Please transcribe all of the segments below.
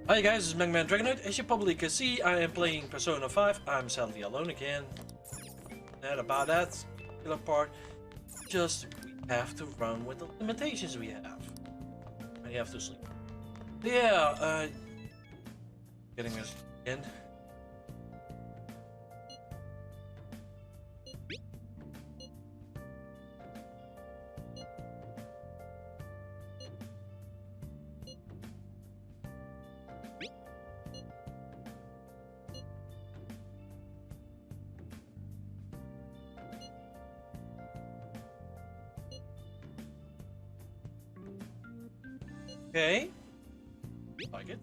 Hi guys, this is MegaDragonoid. As you probably can see, I am playing Persona 5. I'm sadly alone again. And about that particular part, just we have to run with the limitations we have. And you have to sleep. Yeah, getting us in. Okay, like it.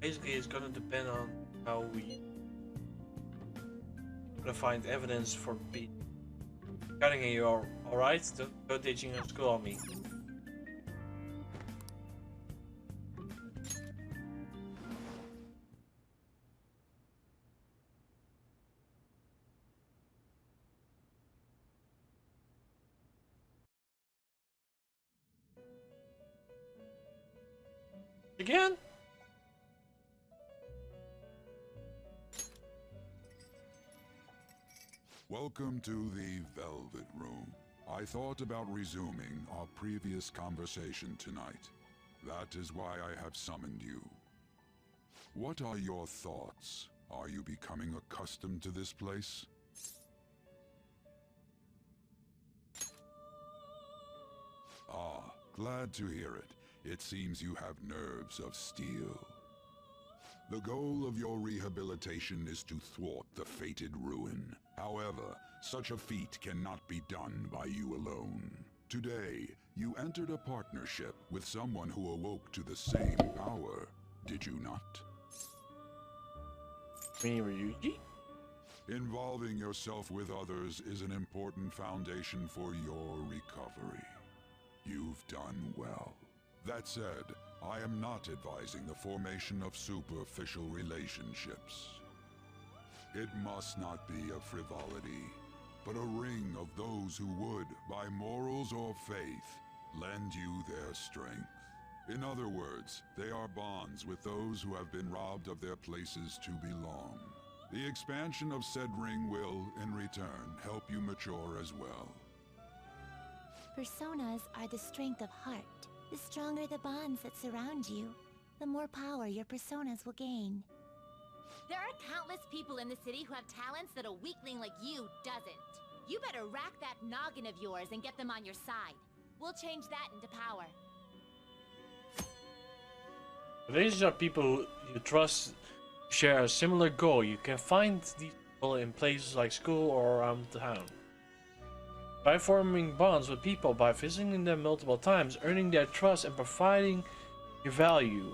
Basically, it's gonna depend on how we gonna find evidence for cutting you. Alright, don't go ditching your school on me. Again? Welcome to the Velvet Room. I thought about resuming our previous conversation tonight. That is why I have summoned you. What are your thoughts? Are you becoming accustomed to this place? Ah, glad to hear it. It seems you have nerves of steel. The goal of your rehabilitation is to thwart the fated ruin. However, such a feat cannot be done by you alone. Today, you entered a partnership with someone who awoke to the same power, did you not? Me, Ryugi? Involving yourself with others is an important foundation for your recovery. You've done well. That said, I am not advising the formation of superficial relationships. It must not be a frivolity, but a ring of those who would, by morals or faith, lend you their strength. In other words, they are bonds with those who have been robbed of their places to belong. The expansion of said ring will, in return, help you mature as well. Personas are the strength of heart. The stronger the bonds that surround you, the more power your personas will gain. There are countless people in the city who have talents that a weakling like you doesn't. You better rack that noggin of yours and get them on your side. We'll change that into power. These are people you trust, share a similar goal. You can find these people in places like school or around town. By forming bonds with people, by visiting them multiple times, earning their trust and providing your value.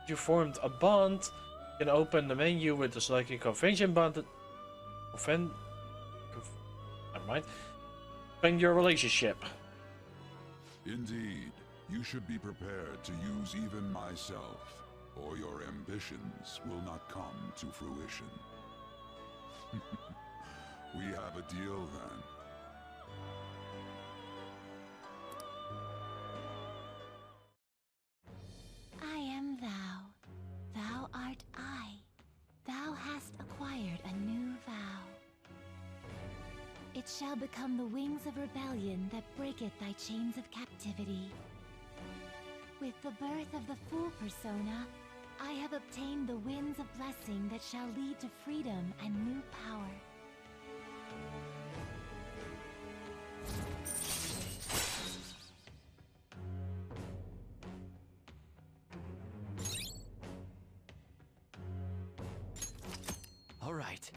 If you formed a bond, you can open the menu with the selected convention bond. Never mind. Find your relationship. Indeed, you should be prepared to use even myself, or your ambitions will not come to fruition. We have a deal then. I am thou. Thou art I. Thou hast acquired a new vow. It shall become the wings of rebellion that breaketh thy chains of captivity. With the birth of the Fool persona, I have obtained the winds of blessing that shall lead to freedom and new power. All right.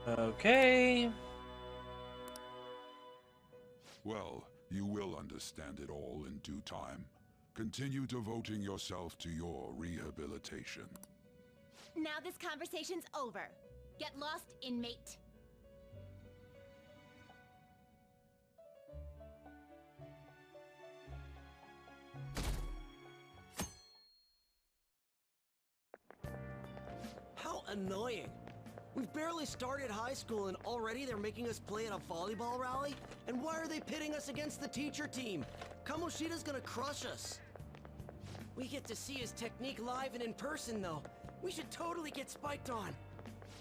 Okay. Well, you will understand it all in due time. Continue devoting yourself to your rehabilitation. Now this conversation's over. Get lost, inmate. annoying. We've barely started high school and already they're making us play at a volleyball rally? And why are they pitting us against the teacher team? Kamoshida's gonna crush us. We get to see his technique live and in person though. We should totally get spiked on.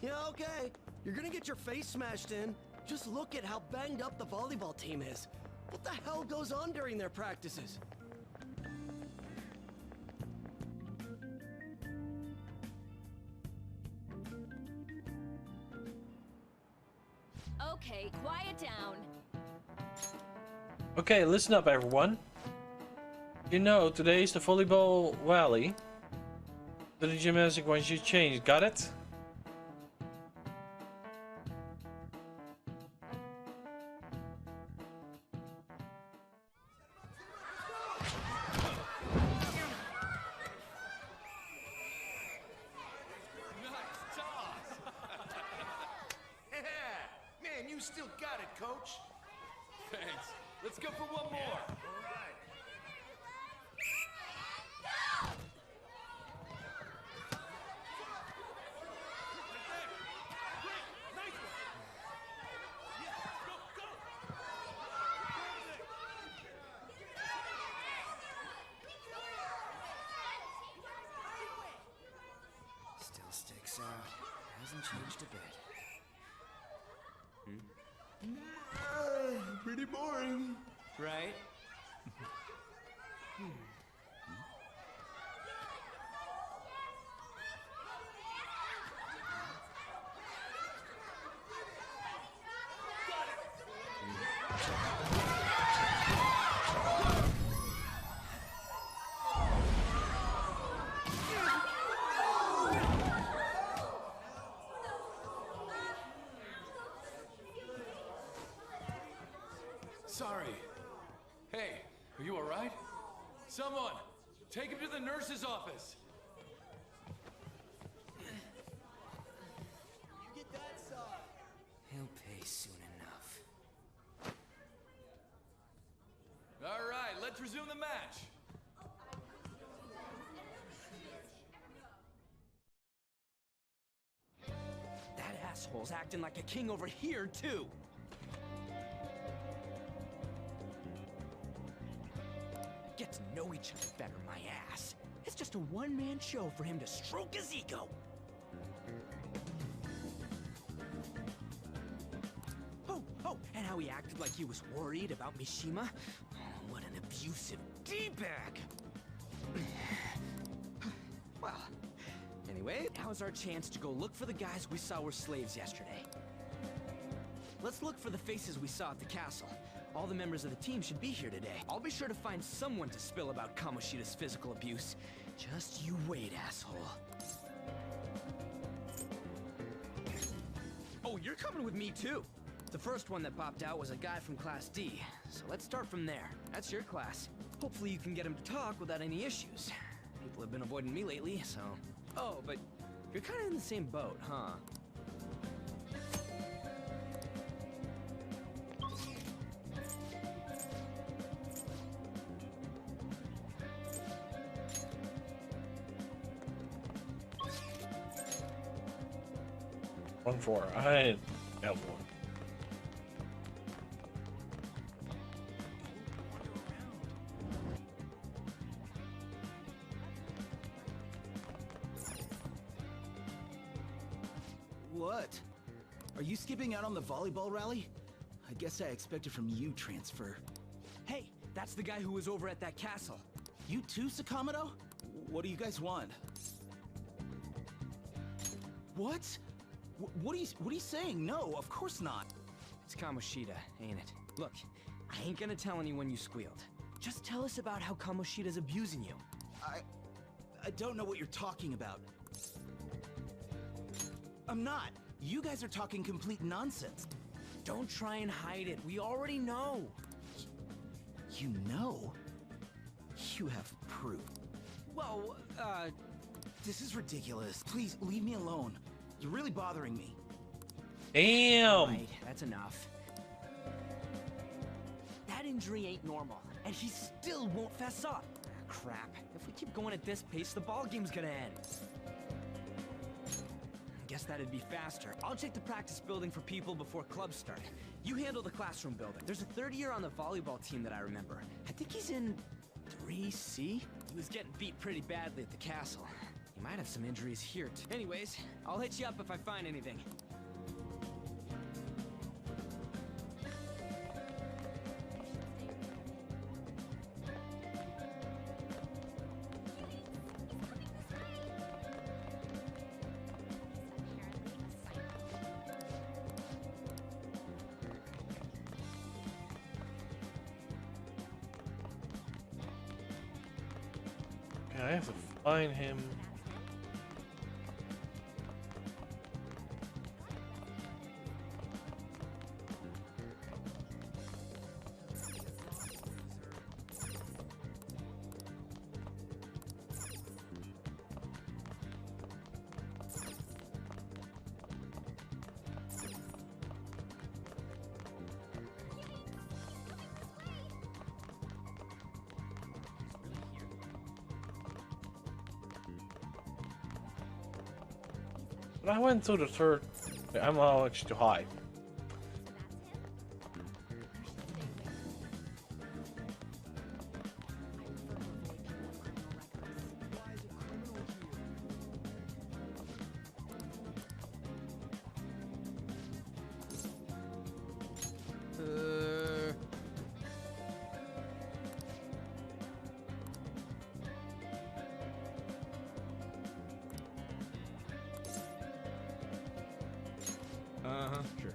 Yeah, okay. You're gonna get your face smashed in. Just look at how banged up the volleyball team is. What the hell goes on during their practices? Okay, quiet down. Okay, listen up everyone. You know, today is the volleyball rally. The gymnastic ones you change, got it? Man, you still got it, coach. Thanks. Let's go for one more. All right. Still sticks out. Hasn't changed a bit. Pretty boring. Right? Sorry. Hey, are you all right? Someone, take him to the nurse's office. He'll pay soon enough. All right, let's resume the match. That asshole's acting like a king over here, too. Get to know each other better, my ass. It's just a one-man show for him to stroke his ego. Oh, and how he acted like he was worried about Mishima. Oh, what an abusive D-bag. Well, anyway, now's our chance to go look for the guys we saw were slaves yesterday. Let's look for the faces we saw at the castle. All the members of the team should be here today. I'll be sure to find someone to spill about Kamoshida's physical abuse. Just you wait, asshole. Oh, you're coming with me too. The first one that popped out was a guy from Class D, so let's start from there. That's your class. Hopefully you can get him to talk without any issues. People have been avoiding me lately, so... Oh, but you're kind of in the same boat, huh? One four. I have one. What? Are you skipping out on the volleyball rally? I guess I expected from you, Transfer. Hey, that's the guy who was over at that castle. You too, Sakamoto? What do you guys want? What? What are you saying? No, of course not. It's Kamoshida, ain't it? Look, I ain't gonna tell anyone you squealed. Just tell us about how Kamoshida's abusing you. I don't know what you're talking about. I'm not. You guys are talking complete nonsense. Don't try and hide it. We already know. You know? You have proof. Well, This is ridiculous. Please, leave me alone. You're really bothering me. Damn! right, that's enough. That injury ain't normal, and he still won't fess up. Crap. If we keep going at this pace, the ball game's gonna end. guess that'd be faster. I'll check the practice building for people before clubs start. You handle the classroom building. There's a third year on the volleyball team that I remember. I think he's in 3C? He was getting beat pretty badly at the castle. He might have some injuries here too. Anyways, I'll hit you up if I find anything. Okay, I have to find him. But I went to the third. I'm actually too high. Sure.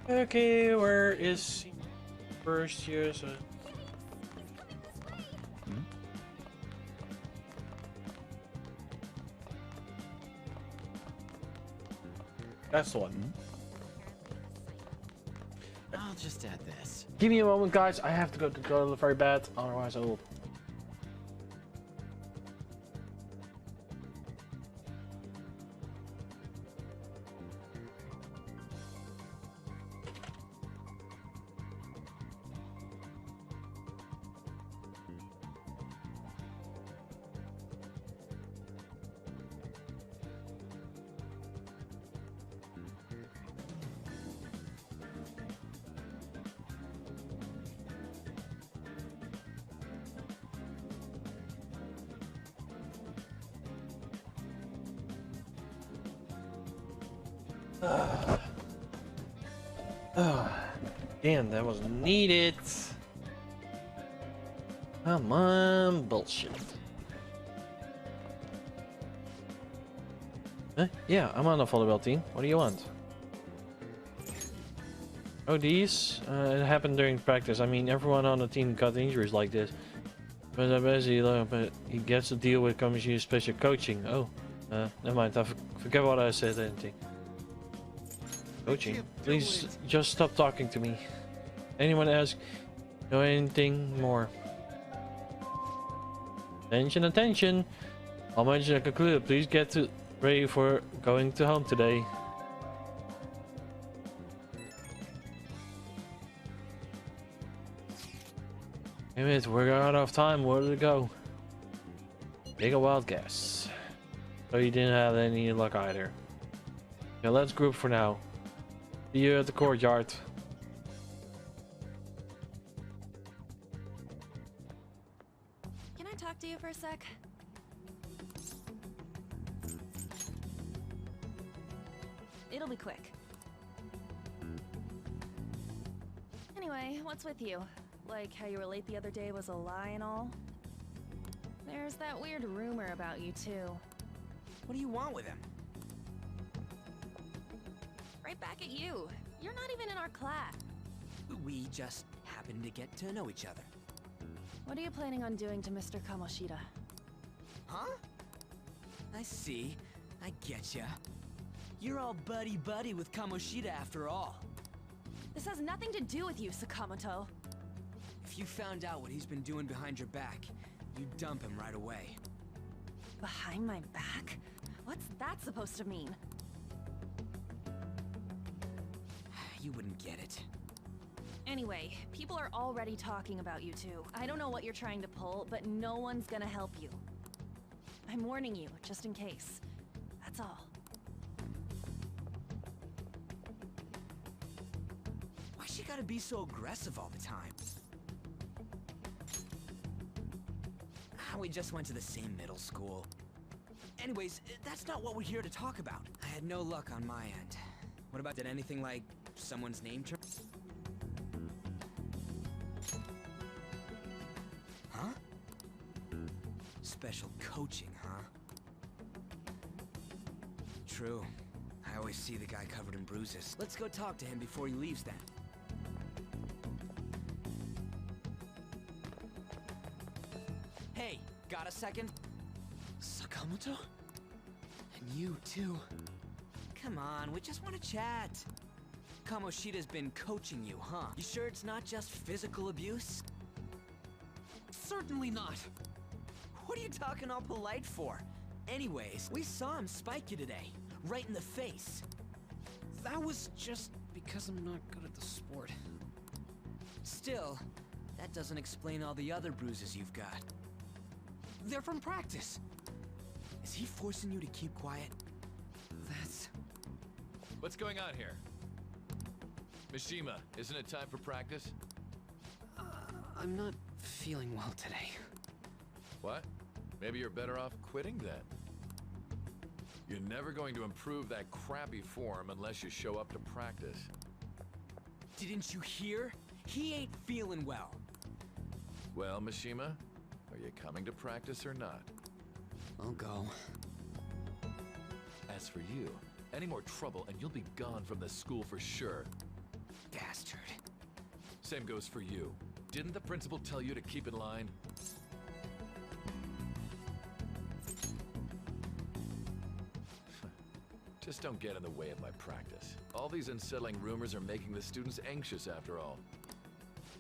Okay, where is he? First year? So that's the one. I'll just add this. Give me a moment, guys. I have to go to the toilet very bad, otherwise I will. Damn, that was needed. Come on, bullshit. Huh? Yeah, I'm on the volleyball team. What do you want? Oh, these? It happened during practice. I mean, everyone on the team got injuries like this. But I'm busy, but he gets to deal with Commissioner's special coaching. Oh, never mind. I forget what I said, anything. Coaching? Please just stop talking to me. Anyone ask know anything more? Attention, attention! All matches are concluded. Please get ready for going to home today. Damn it, we're out of time. Where did it go? Take a wild guess. So you didn't have any luck either. Yeah, let's group for now. See you at the courtyard. Can I talk to you for a sec? It'll be quick. Anyway, what's with you? Like how you were late the other day was a lie and all? There's that weird rumor about you too. What do you want with him? Right back at you. You're not even in our class. We just happen to get to know each other. What are you planning on doing to Mr. Kamoshida? Huh? I see. I getcha. You're all buddy-buddy with Kamoshida after all. This has nothing to do with you, Sakamoto. If you found out what he's been doing behind your back, you'd dump him right away. Behind my back? What's that supposed to mean? You wouldn't get it. Anyway, people are already talking about you two. I don't know what you're trying to pull, but no one's gonna help you. I'm warning you, just in case. That's all. Why she gotta be so aggressive all the time? We just went to the same middle school. Anyways, that's not what we're here to talk about. I had no luck on my end. What about, did anything like someone's name turn? Huh? Special coaching, huh? True. I always see the guy covered in bruises. Let's go talk to him before he leaves then. Hey, got a second? Sakamoto? And you too. Come on, we just want to chat. Kamoshida's been coaching you, huh? You sure it's not just physical abuse? Certainly not. What are you talking all polite for? Anyways, we saw him spike you today, right in the face. That was just because I'm not good at the sport. Still, that doesn't explain all the other bruises you've got. They're from practice. Is he forcing you to keep quiet? That's... What's going on here? Mishima, isn't it time for practice? I'm not feeling well today. What? Maybe you're better off quitting then. You're never going to improve that crappy form unless you show up to practice. Didn't you hear? He ain't feeling well. Well, Mishima, are you coming to practice or not? I'll go. As for you, any more trouble and you'll be gone from this school for sure. Bastard. Same goes for you. Didn't the principal tell you to keep in line? Just don't get in the way of my practice. All these unsettling rumors are making the students anxious after all.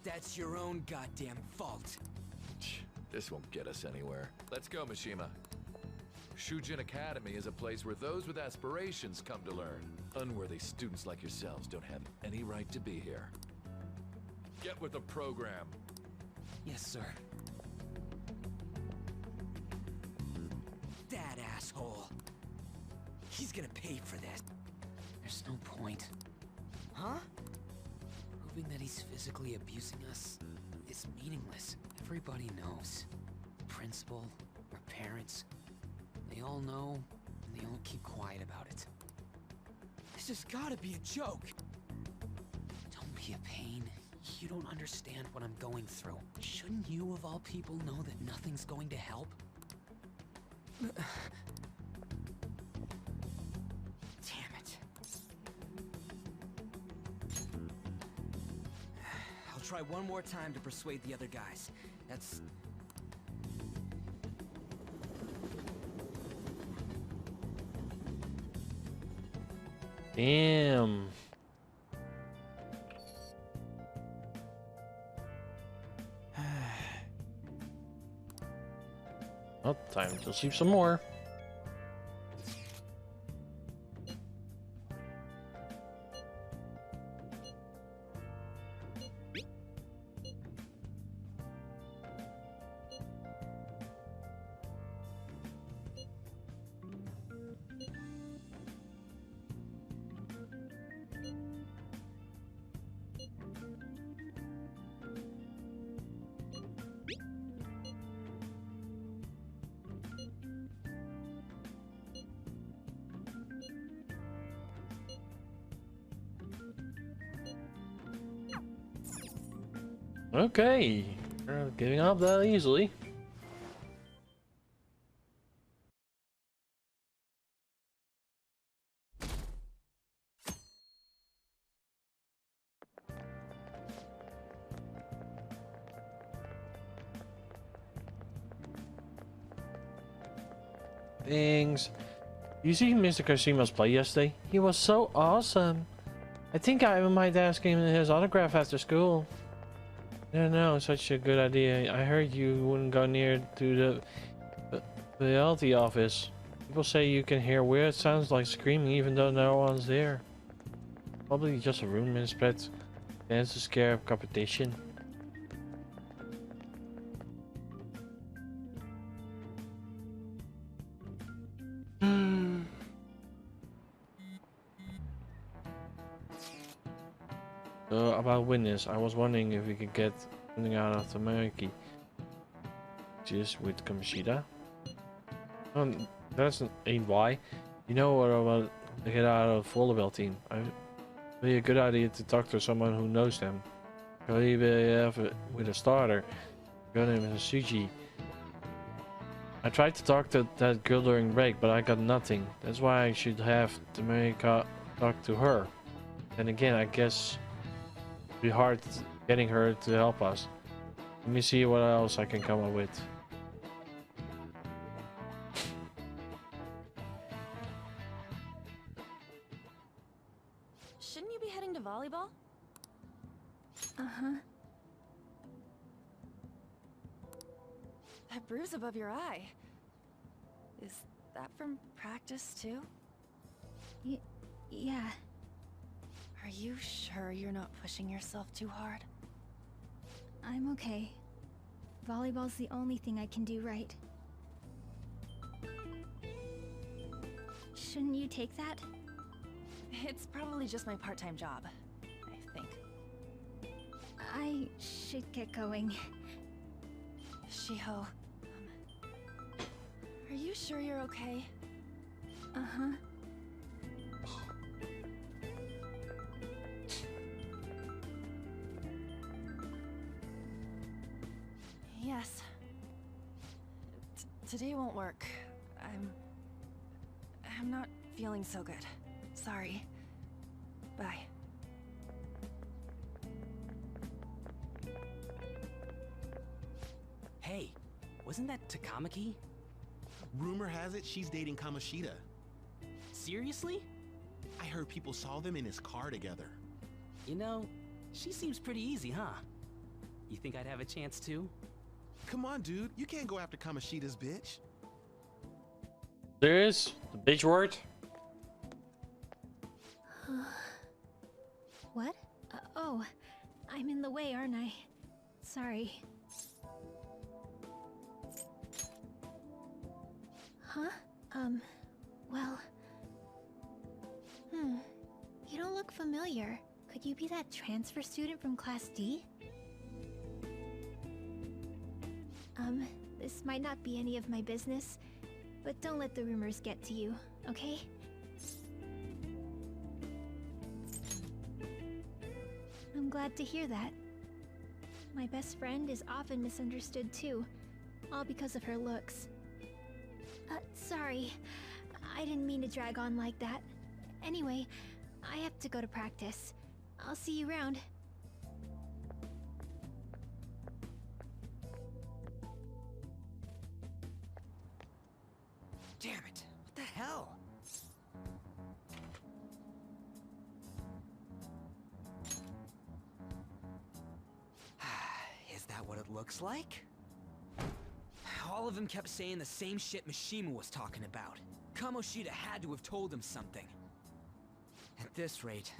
That's your own goddamn fault. This won't get us anywhere. Let's go, Mishima. Shujin Academy is a place where those with aspirations come to learn. Unworthy students like yourselves don't have any right to be here. Get with the program. Yes, sir. That asshole. He's gonna pay for this. There's no point. Huh? Proving that he's physically abusing us is meaningless. Everybody knows. The principal, our parents, they all know, and they all keep quiet about it. This has gotta be a joke. Don't be a pain. You don't understand what I'm going through. Shouldn't you, of all people, know that nothing's going to help? Damn it. I'll try one more time to persuade the other guys. That's... Damn. Well, time to sleep some more. Okay, we're not giving up that easily. things. You see Mr. Kashima's play yesterday? He was so awesome. I think I might ask him his autograph after school. No, such a good idea. I heard you wouldn't go near to the reality office. People say you can hear weird sounds like screaming even though no one's there. Probably just a room in spread. Stands to scare of competition. So about witness, I was wondering if we could get something out of the Meriki. Just with Kamoshida. That's ain't why. You know what about to get out of the volleyball team? Be a good idea to talk to someone who knows them. Maybe with a starter. Her name is Suji. I tried to talk to that girl during break, but I got nothing. That's why I should have to talk to her. And again, I guess it'd be hard getting her to help us. Let me see what else I can come up with. Shouldn't you be heading to volleyball? Uh-huh. That bruise above your eye. Is that from practice too? Yeah. Are you sure you're not pushing yourself too hard? I'm okay. Volleyball's the only thing I can do right. Shouldn't you take that? It's probably just my part-time job, I think. I should get going. Shiho, are you sure you're okay? Uh-huh. Yes. Today won't work. I'm not feeling so good. Sorry. Bye. Hey, wasn't that Takamaki? Rumor has it she's dating Kamoshida. Seriously? I heard people saw them in his car together. You know, she seems pretty easy, huh? You think I'd have a chance too? Come on, dude. You can't go after Kamoshida's bitch. There is the bitch word. What? Oh, I'm in the way, aren't I? Sorry. Huh? Well... You don't look familiar. Could you be that transfer student from Class D? This might not be any of my business, but don't let the rumors get to you, okay? I'm glad to hear that. My best friend is often misunderstood too, all because of her looks. Sorry. I didn't mean to drag on like that. Anyway, I have to go to practice. I'll see you around. Damn it! What the hell? Is that what it looks like? All of them kept saying the same shit Mishima was talking about. Kamoshida had to have told him something. At this rate,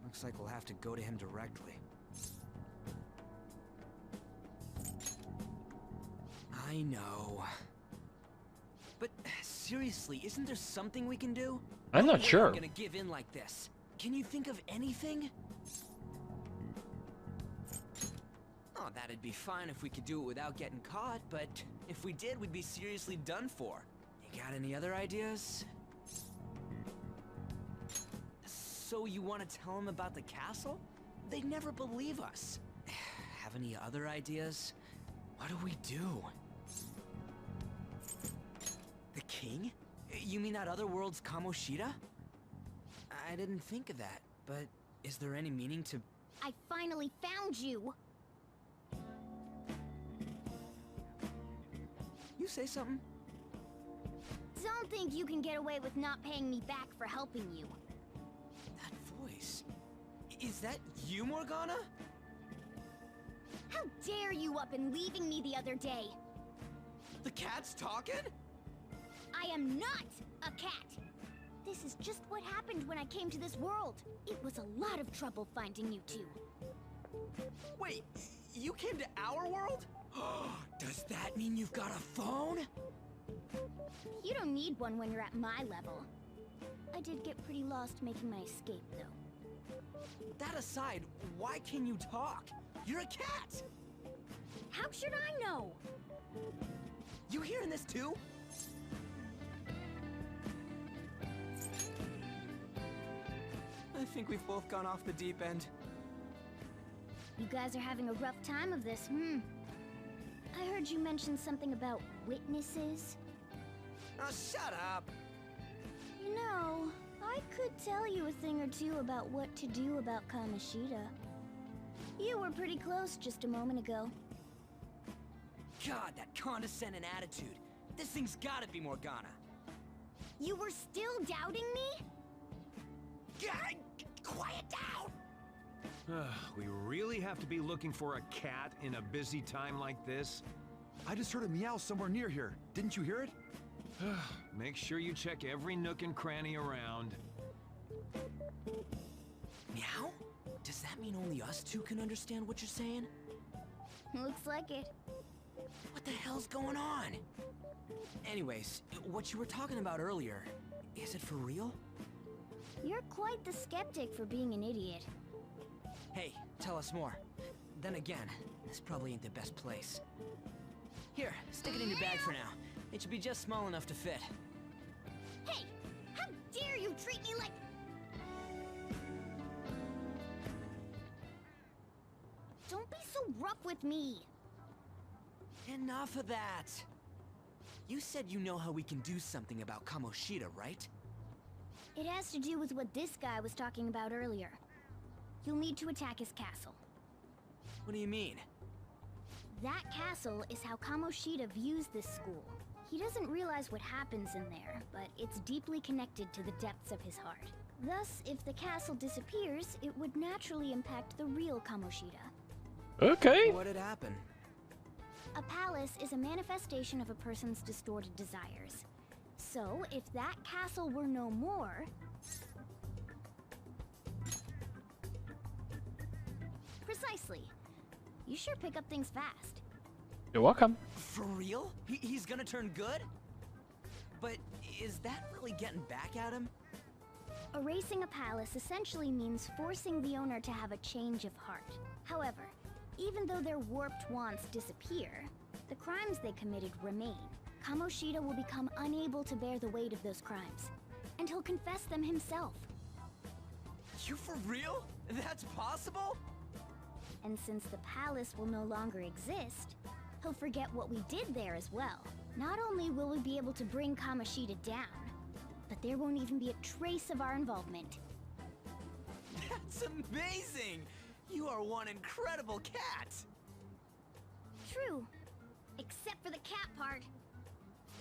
looks like we'll have to go to him directly. I know. But seriously, isn't there something we can do? I'm not sure. I'm gonna give in like this. Can you think of anything? Oh, that'd be fine if we could do it without getting caught, but if we did, we'd be seriously done for. You got any other ideas? So you want to tell them about the castle? They'd never believe us. Have any other ideas? What do we do? The king? You mean that other world's Kamoshida? I didn't think of that, but is there any meaning to... I finally found you! You say something? Don't think you can get away with not paying me back for helping you. That voice. Is that you, Morgana? How dare you up and leaving me the other day? The cat's talking? I am not a cat! This is just what happened when I came to this world. It was a lot of trouble finding you two. Wait, you came to our world? Does that mean you've got a phone? You don't need one when you're at my level. I did get pretty lost making my escape, though. That aside, why can you talk? You're a cat! How should I know? You hearing this too? I think we've both gone off the deep end. You guys are having a rough time of this, I heard you mention something about witnesses. Oh, shut up! You know, I could tell you a thing or two about what to do about Kamoshida. You were pretty close just a moment ago. God, that condescending attitude. This thing's gotta be Morgana. You were still doubting me? God, quiet down! We really have to be looking for a cat in a busy time like this? I just heard a meow somewhere near here. Didn't you hear it? Make sure you check every nook and cranny around. Meow? Does that mean only us two can understand what you're saying? Looks like it. What the hell's going on? Anyways, what you were talking about earlier, is it for real? You're quite the skeptic for being an idiot. Hey, tell us more. Then again, this probably ain't the best place. Here, stick it in your bag for now. It should be just small enough to fit. Hey! How dare you treat me like... Don't be so rough with me! Enough of that! You said you know how we can do something about Kamoshida, right? It has to do with what this guy was talking about earlier. You'll need to attack his castle. What do you mean? That castle is how Kamoshida views this school. He doesn't realize what happens in there, but it's deeply connected to the depths of his heart. Thus, if the castle disappears, it would naturally impact the real Kamoshida. Okay. What had happened? A palace is a manifestation of a person's distorted desires. So, if that castle were no more... Precisely. You sure pick up things fast. You're welcome. For real? He's gonna turn good? But is that really getting back at him? Erasing a palace essentially means forcing the owner to have a change of heart. However, even though their warped wants disappear, the crimes they committed remain. Kamoshida will become unable to bear the weight of those crimes, and he'll confess them himself. You for real? That's possible? And since the palace will no longer exist, he'll forget what we did there as well. Not only will we be able to bring Kamoshida down, but there won't even be a trace of our involvement. That's amazing! You are one incredible cat! True. Except for the cat part.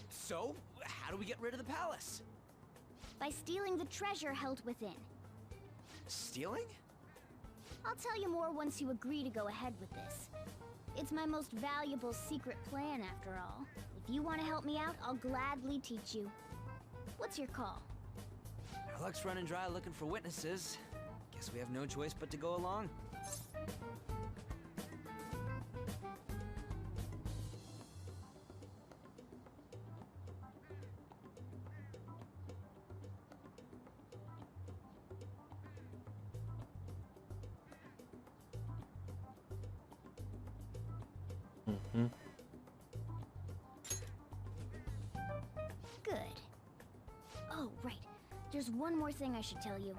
So, how do we get rid of the palace? By stealing the treasure held within. Stealing? I'll tell you more once you agree to go ahead with this. It's my most valuable secret plan, after all. If you want to help me out, I'll gladly teach you. What's your call? Our luck's running dry looking for witnesses. Guess we have no choice but to go along. Good. Oh, right. There's one more thing I should tell you.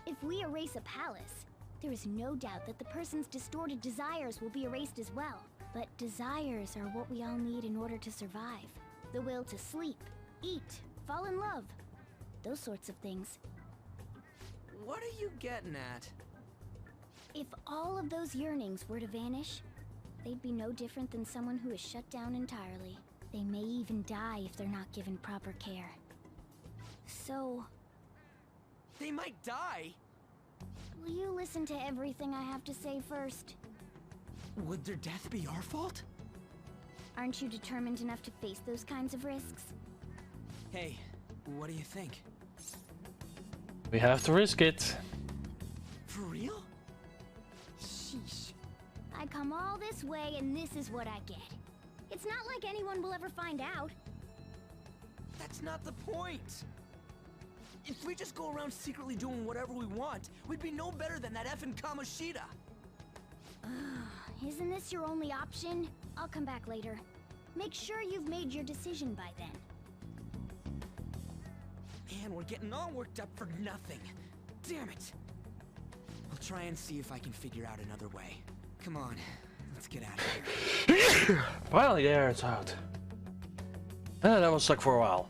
If we erase a palace, there is no doubt that the person's distorted desires will be erased as well. But desires are what we all need in order to survive. The will to sleep, eat, fall in love. Those sorts of things. What are you getting at? If all of those yearnings were to vanish, they'd be no different than someone who is shut down entirely. They may even die if they're not given proper care. So... They might die? will you listen to everything I have to say first? Would their death be our fault? Aren't you determined enough to face those kinds of risks? Hey, what do you think? We have to risk it. For real? Sheesh. I come all this way and this is what I get. It's not like anyone will ever find out. That's not the point! If we just go around secretly doing whatever we want, we'd be no better than that effing Kamoshida! Isn't this your only option? I'll come back later. Make sure you've made your decision by then. Man, we're getting all worked up for nothing. Damn it! I'll try and see if I can figure out another way. Come on, let's get out of here. Finally, there it's out. That was stuck for a while.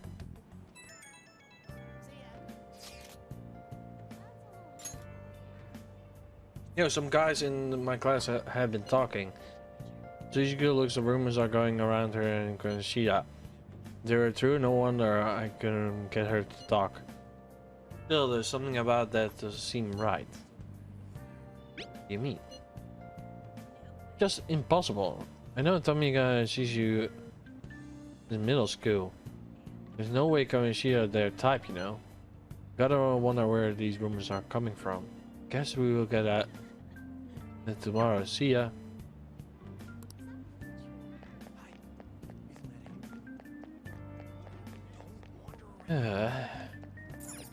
You know, some guys in my class have been talking. Tsuchiku looks, the rumors are going around her and Kamoshida. They were true, no wonder I couldn't get her to talk. Still, there's something about that doesn't seem right. What do you mean? Just impossible. I know Tomiga sees you in middle school. There's no way Kamoshida their type, you know. Gotta wonder where these rumors are coming from. Guess we will get at it tomorrow. See ya.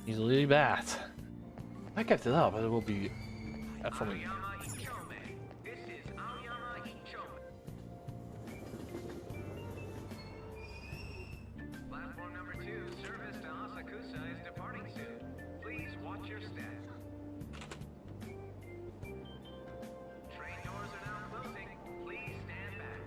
Easily bad. I kept it up, but it will be bad for me. Platform number 2, service to Asakusa is departing soon. Please watch your step. Train doors are now closing. Please stand back.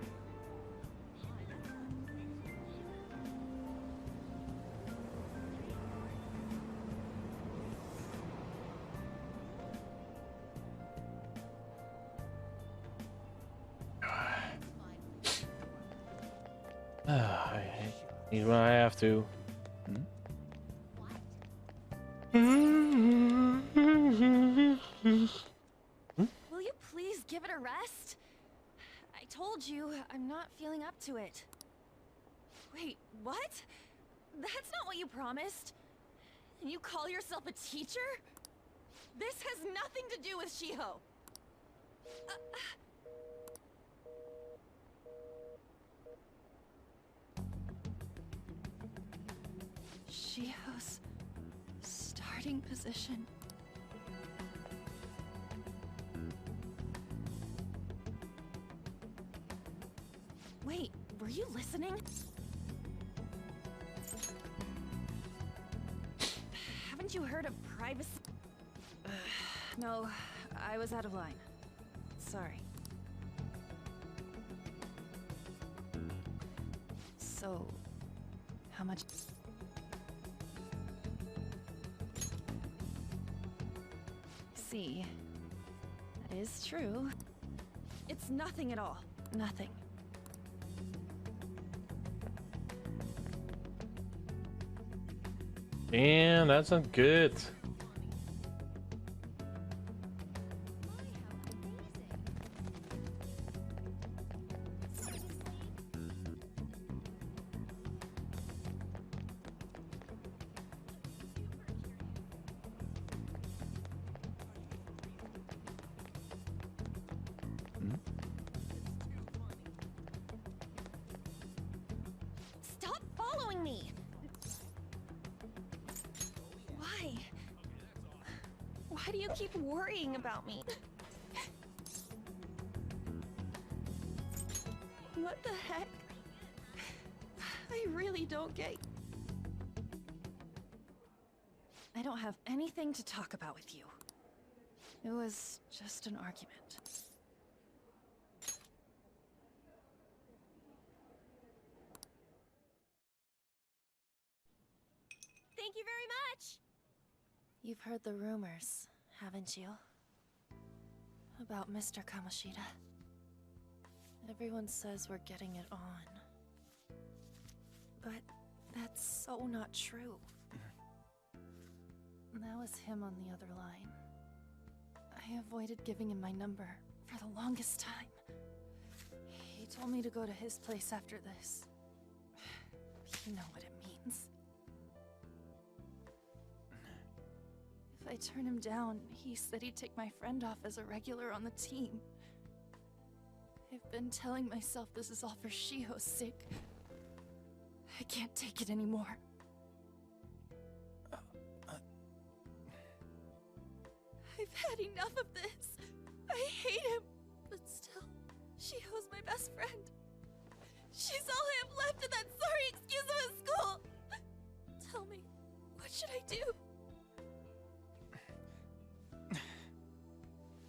I need what I have to. Will you please give it a rest? I told you, I'm not feeling up to it. Wait, what? That's not what you promised. And you call yourself a teacher? This has nothing to do with Shiho. Shiho's starting position. Wait, were you listening? Haven't you heard of privacy? No, I was out of line. Sorry. So, how much? See, that is true. It's nothing at all. Nothing. Damn, that's not good. Stop following me! Why? Why do you keep worrying about me? What the heck? I really don't get... I don't have anything to talk about with you. It was just an argument. Thank you very much! You've heard the rumors, haven't you? About Mr. Kamoshida. Everyone says we're getting it on. But that's so not true. That was him on the other line. I avoided giving him my number for the longest time. He told me to go to his place after this. You know what it means. If I turn him down, he said he'd take my friend off as a regular on the team. I've been telling myself this is all for Shiho's sake. I can't take it anymore. I've had enough of this. I hate him. But still, Shiho's my best friend. She's all I have left in that sorry excuse of a school. Tell me, what should I do?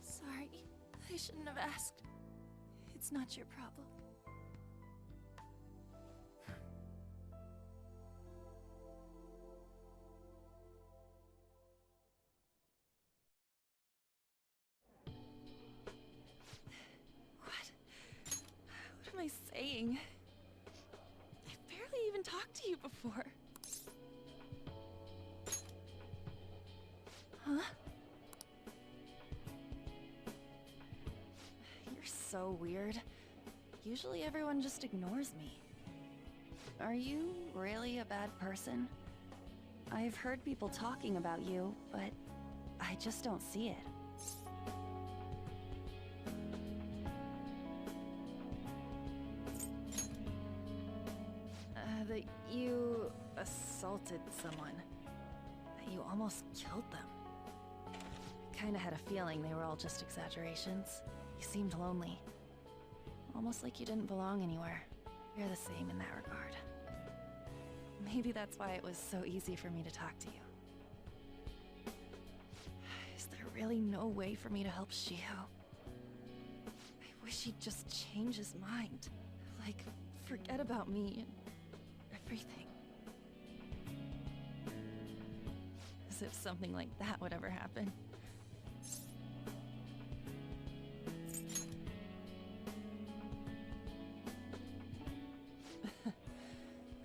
Sorry, I shouldn't have asked. It's not your problem. What am I saying? I've barely even talked to you before. Huh? You're so weird. Usually everyone just ignores me. Are you really a bad person? I've heard people talking about you, but I just don't see it. That you assaulted someone. That you almost killed them. I kinda had a feeling they were all just exaggerations. You seemed lonely. Almost like you didn't belong anywhere. You're the same in that regard. Maybe that's why it was so easy for me to talk to you. Is there really no way for me to help Shiho? I wish he'd just change his mind. Like, forget about me and everything. As if something like that would ever happen.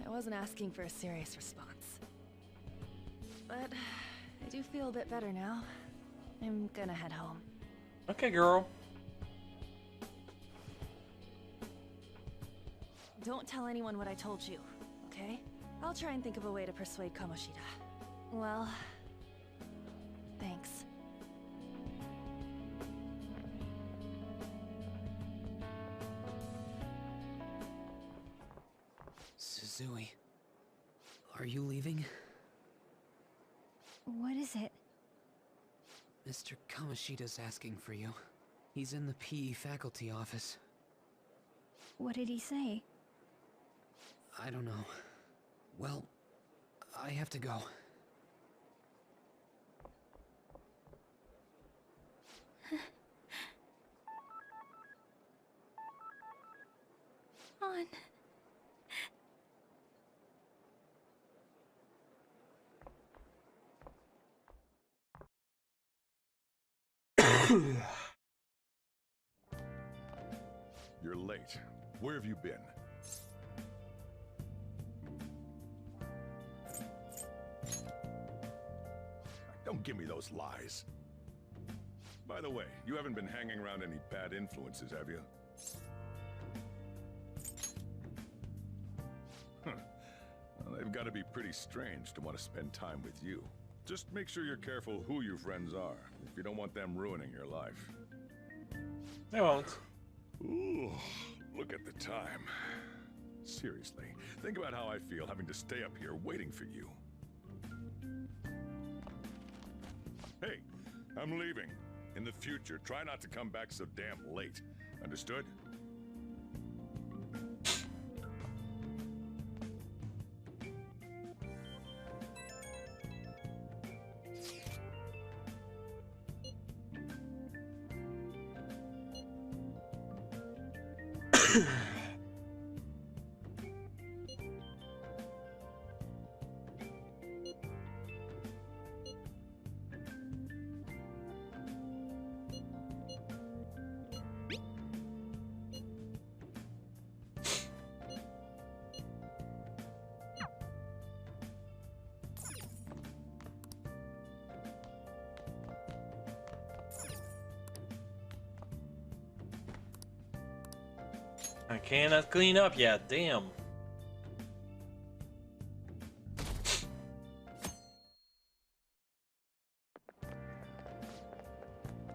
I wasn't asking for a serious response. But I do feel a bit better now. I'm gonna head home. Okay, girl. Don't tell anyone what I told you, okay? I'll try and think of a way to persuade Kamoshida. Well, thanks. Suzui, are you leaving? What is it? Mr. Kamoshida's asking for you. He's in the PE faculty office. What did he say? I don't know. Well, I have to go. On. You're late. Where have you been? Don't give me those lies. By the way, you haven't been hanging around any bad influences, have you? Huh. Well, they've got to be pretty strange to want to spend time with you. Just make sure you're careful who your friends are, if you don't want them ruining your life. They won't. Ooh, look at the time. Seriously, think about how I feel having to stay up here waiting for you. Hey, I'm leaving. In the future, try not to come back so damn late. Understood? I cannot clean up yet, damn.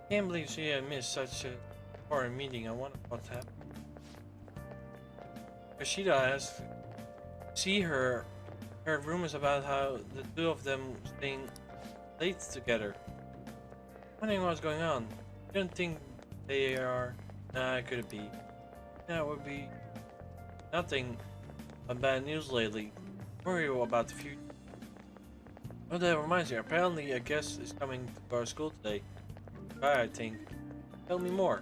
Can't believe she had missed such a important meeting. I wonder what happened. Rashida has see her heard rumors about how the two of them staying late together. Wondering what's going on. You don't think they are? Nah, could it be? Yeah, it would be nothing but bad news lately. Worry about the future. Oh, that reminds me. Apparently, a guest is coming to our school today. Bye, I think. Tell me more.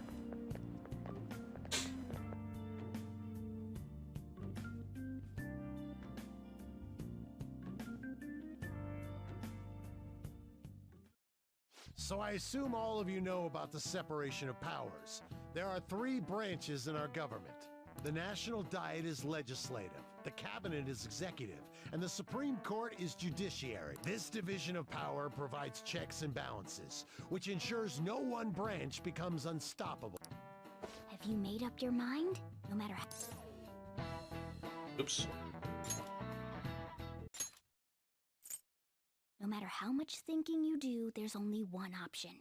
So I assume all of you know about the separation of powers. There are 3 branches in our government. The National Diet is legislative, the Cabinet is executive, and the Supreme Court is judiciary. This division of power provides checks and balances, which ensures no one branch becomes unstoppable. Have you made up your mind? No matter how... Oops. No matter how much thinking you do, there's only one option.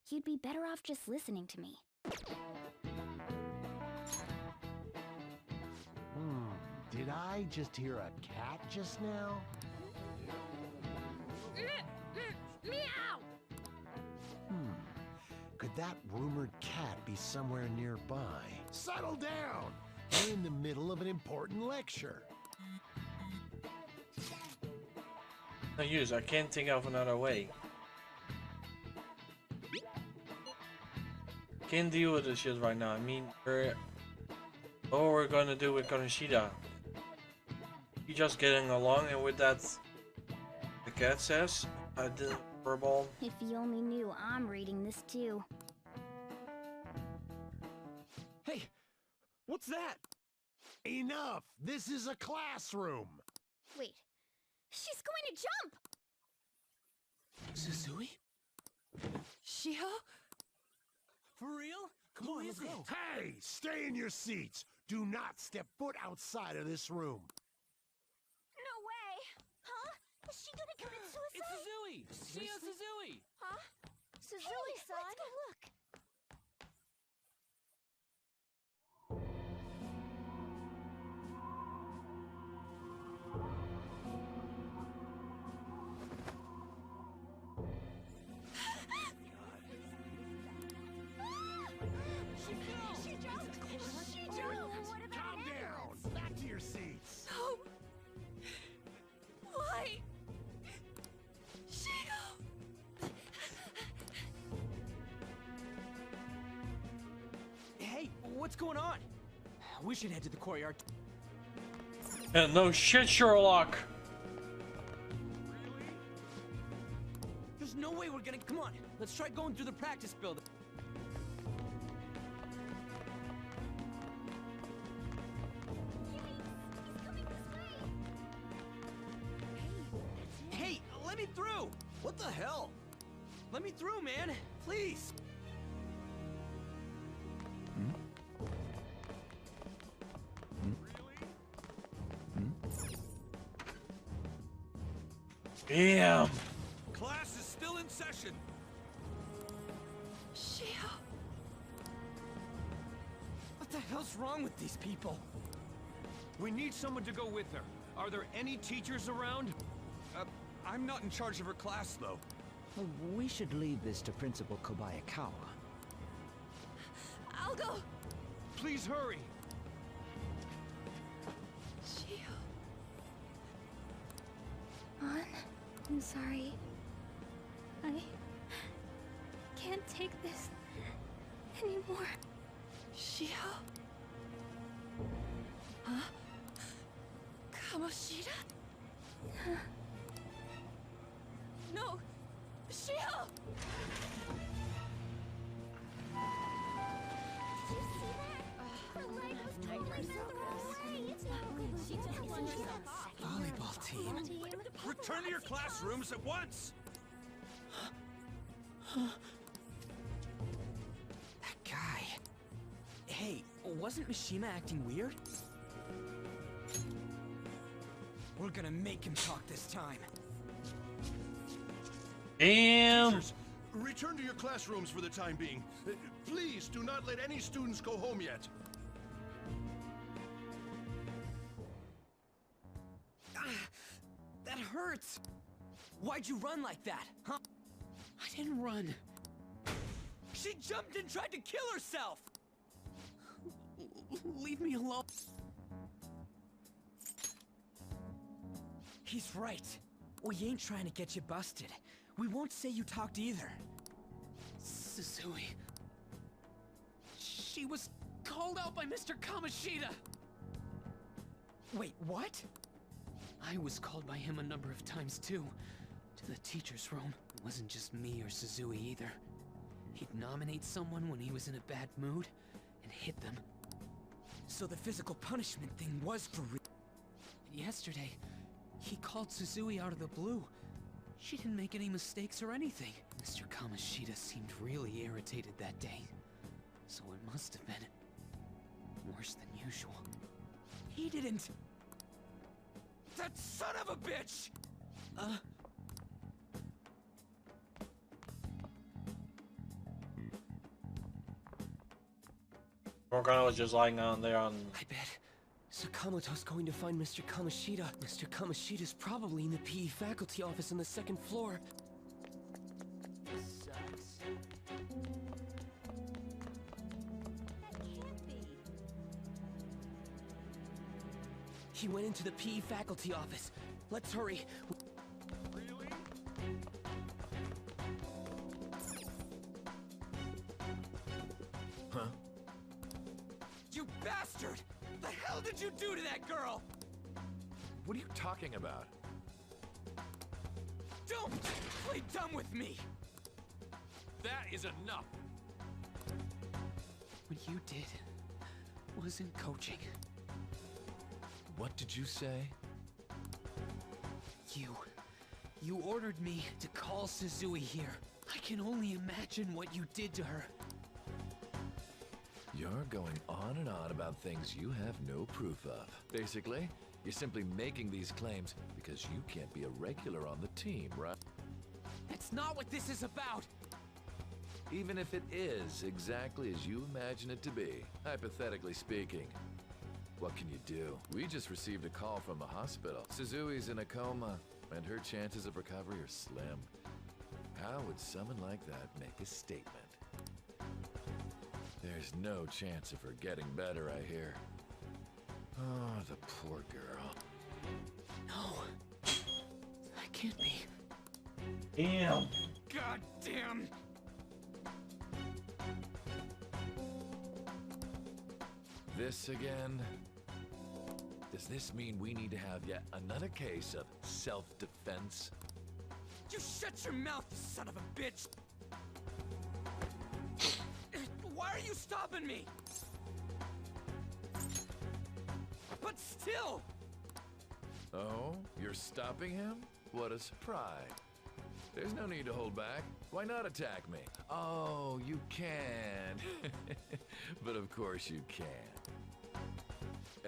You'd be better off just listening to me. Did I just hear a cat just now? Meow! Could that rumored cat be somewhere nearby? Settle down! We're in the middle of an important lecture. No use, I can't think of another way. Can't deal with this shit right now. I mean, what we're gonna do with Konoshida? You just getting along, and with that, the cat says, I didn't verbal. If you only knew, I'm reading this too. Hey, what's that? Enough! This is a classroom! Wait, she's going to jump! Suzui? Shiho? For real? Come on, let's go. Hey! Stay in your seats! Do not step foot outside of this room! No way! Huh? Is she gonna commit suicide? It's Suzui! Shio Suzui! Huh? Suzui-san? Let's go look! Calm down! Back to your seats! No! Why? Shio! Hey, what's going on? We should head to the courtyard. No shit, Sherlock! There's no way we're gonna... Come on, let's try going through the practice building. Hey, let me through! What the hell? Let me through, man! Please! Damn! Class is still in session. Shio! What the hell's wrong with these people? We need someone to go with her. Are there any teachers around? I'm not in charge of her class, though. Well, we should leave this to Principal Kobayakawa. I'll go! Please hurry! Shio... An, I'm sorry. I can't take this anymore. Shio? Huh? Kamoshida? No! Shio! Did you see that? Her leg was totally the wrong way. It's not good. She just won herself. Volleyball team. Return to your classrooms at once! That guy. Hey, what wasn't Mishima acting weird? We're gonna make him talk this time. Damn! Teachers, return to your classrooms for the time being. Please do not let any students go home yet. That hurts! Why'd you run like that, huh? I didn't run. She jumped and tried to kill herself! Leave me alone. He's right. We ain't trying to get you busted. We won't say you talked either. Suzui. She was called out by Mr. Kamoshida! Wait, what? I was called by him a number of times too. To the teacher's room. It wasn't just me or Suzui either. He'd nominate someone when he was in a bad mood and hit them. So the physical punishment thing was for real. And yesterday, he called Suzui out of the blue. She didn't make any mistakes or anything. Mr. Kamoshida seemed really irritated that day. So it must have been worse than usual. He didn't... That son of a bitch! Morgana was just lying down there on... I bet Sakamoto's going to find Mr. Kamoshida. Mr. Kamoshida's probably in the PE faculty office on the second floor. Sucks. Can't be. He went into the PE faculty office. Let's hurry. Really? Huh? You bastard! The hell did you do to that girl? What are you talking about? Don't play dumb with me! That is enough! What you did wasn't coaching. What did you say? You ordered me to call Suzui here. I can only imagine what you did to her. You're going on and on about things you have no proof of. Basically, you're simply making these claims because you can't be a regular on the team, right? That's not what this is about! Even if it is exactly as you imagine it to be, hypothetically speaking. What can you do? We just received a call from the hospital. Suzui's in a coma, and her chances of recovery are slim. How would someone like that make a statement? There's no chance of her getting better, I hear. Oh, the poor girl. No. That can't be. Damn. God damn! This again? Does this mean we need to have yet another case of self-defense? You shut your mouth, you son of a bitch! Why are you stopping me? But still! Oh, you're stopping him? What a surprise. There's no need to hold back. Why not attack me? Oh, you can. But of course you can.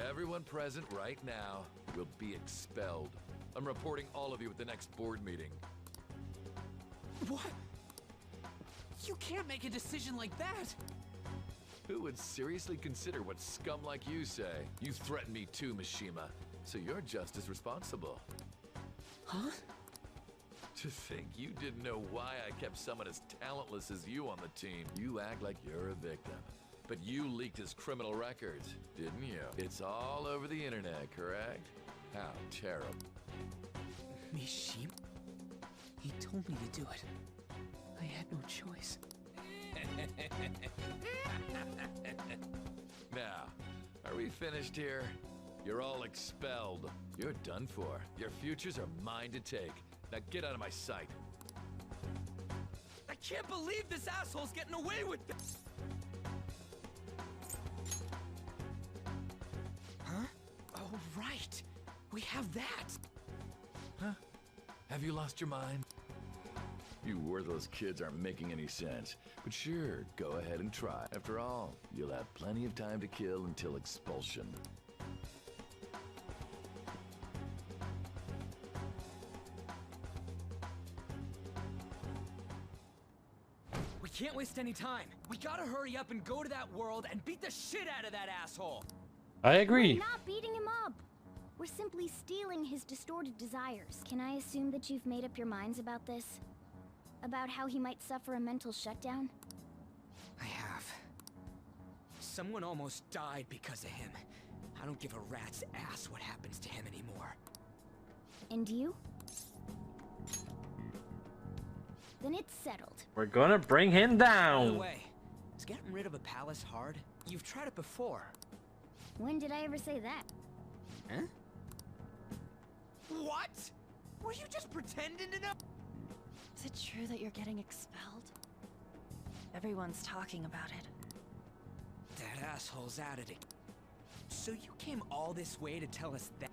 Everyone present right now will be expelled. I'm reporting all of you at the next board meeting. What? You can't make a decision like that! Who would seriously consider what scum like you say? You threatened me too, Mishima, so you're just as responsible. Huh? To think you didn't know why I kept someone as talentless as you on the team. You act like you're a victim. But you leaked his criminal records, didn't you? It's all over the internet, correct? How terrible. Mishima? He told me to do it. I had no choice. Now, are we finished here? You're all expelled. You're done for. Your futures are mine to take. Now get out of my sight. I can't believe this asshole's getting away with this! Huh? Oh, right. We have that. Huh? Have you lost your mind? You worthless kids aren't making any sense. But sure, go ahead and try. After all, you'll have plenty of time to kill until expulsion. We can't waste any time. We gotta hurry up and go to that world and beat the shit out of that asshole. I agree. We're not beating him up. We're simply stealing his distorted desires. Can I assume that you've made up your minds about this? About how he might suffer a mental shutdown? I have. Someone almost died because of him. I don't give a rat's ass what happens to him anymore. And you? Then it's settled. We're gonna bring him down. By the way, is getting rid of a palace hard? You've tried it before. When did I ever say that? Huh? What? Were you just pretending to know? Is it true that you're getting expelled? Everyone's talking about it. That asshole's at it again. So you came all this way to tell us that?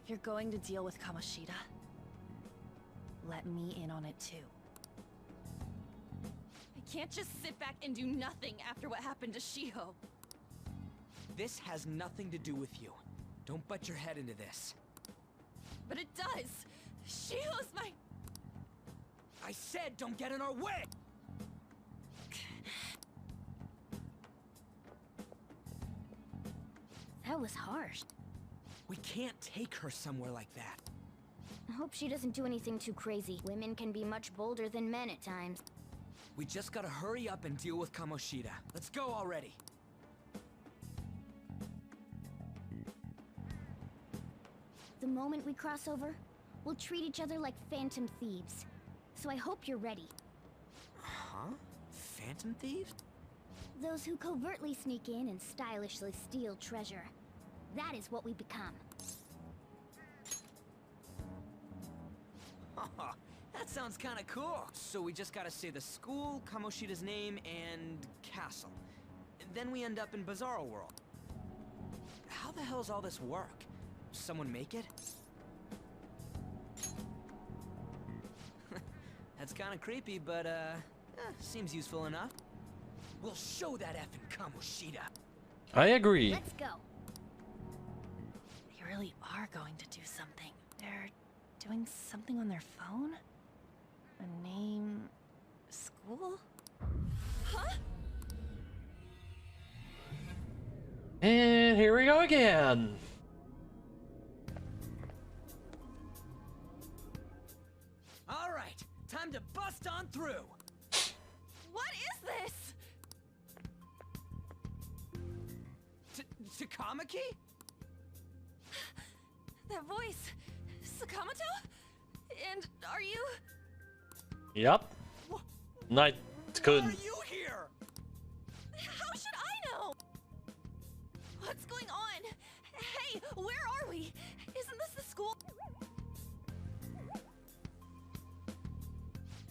If you're going to deal with Kamoshida, let me in on it too. I can't just sit back and do nothing after what happened to Shiho. This has nothing to do with you. Don't butt your head into this. But it does! Shiho's my... I said don't get in our way! That was harsh. We can't take her somewhere like that. I hope she doesn't do anything too crazy. Women can be much bolder than men at times. We just gotta hurry up and deal with Kamoshida. Let's go already. The moment we cross over, we'll treat each other like phantom thieves. So I hope you're ready. Huh? Phantom thieves? Those who covertly sneak in and stylishly steal treasure. That is what we become. That sounds kinda cool. So we just gotta say the school, Kamoshida's name, and castle. Then we end up in Bizarro World. How the hell's all this work? Someone make it? That's kinda creepy, but seems useful enough. We'll show that effing Kamoshida. I agree. Let's go. They really are going to do something. They're doing something on their phone? A name... school? Huh? And here we go again. All right, time to bust on through. What is this? Takamaki? That voice... Sakamoto? And are you... Yep. Night couldn't. Why are you here? How should I know? What's going on? Hey, where are we? Isn't this the school?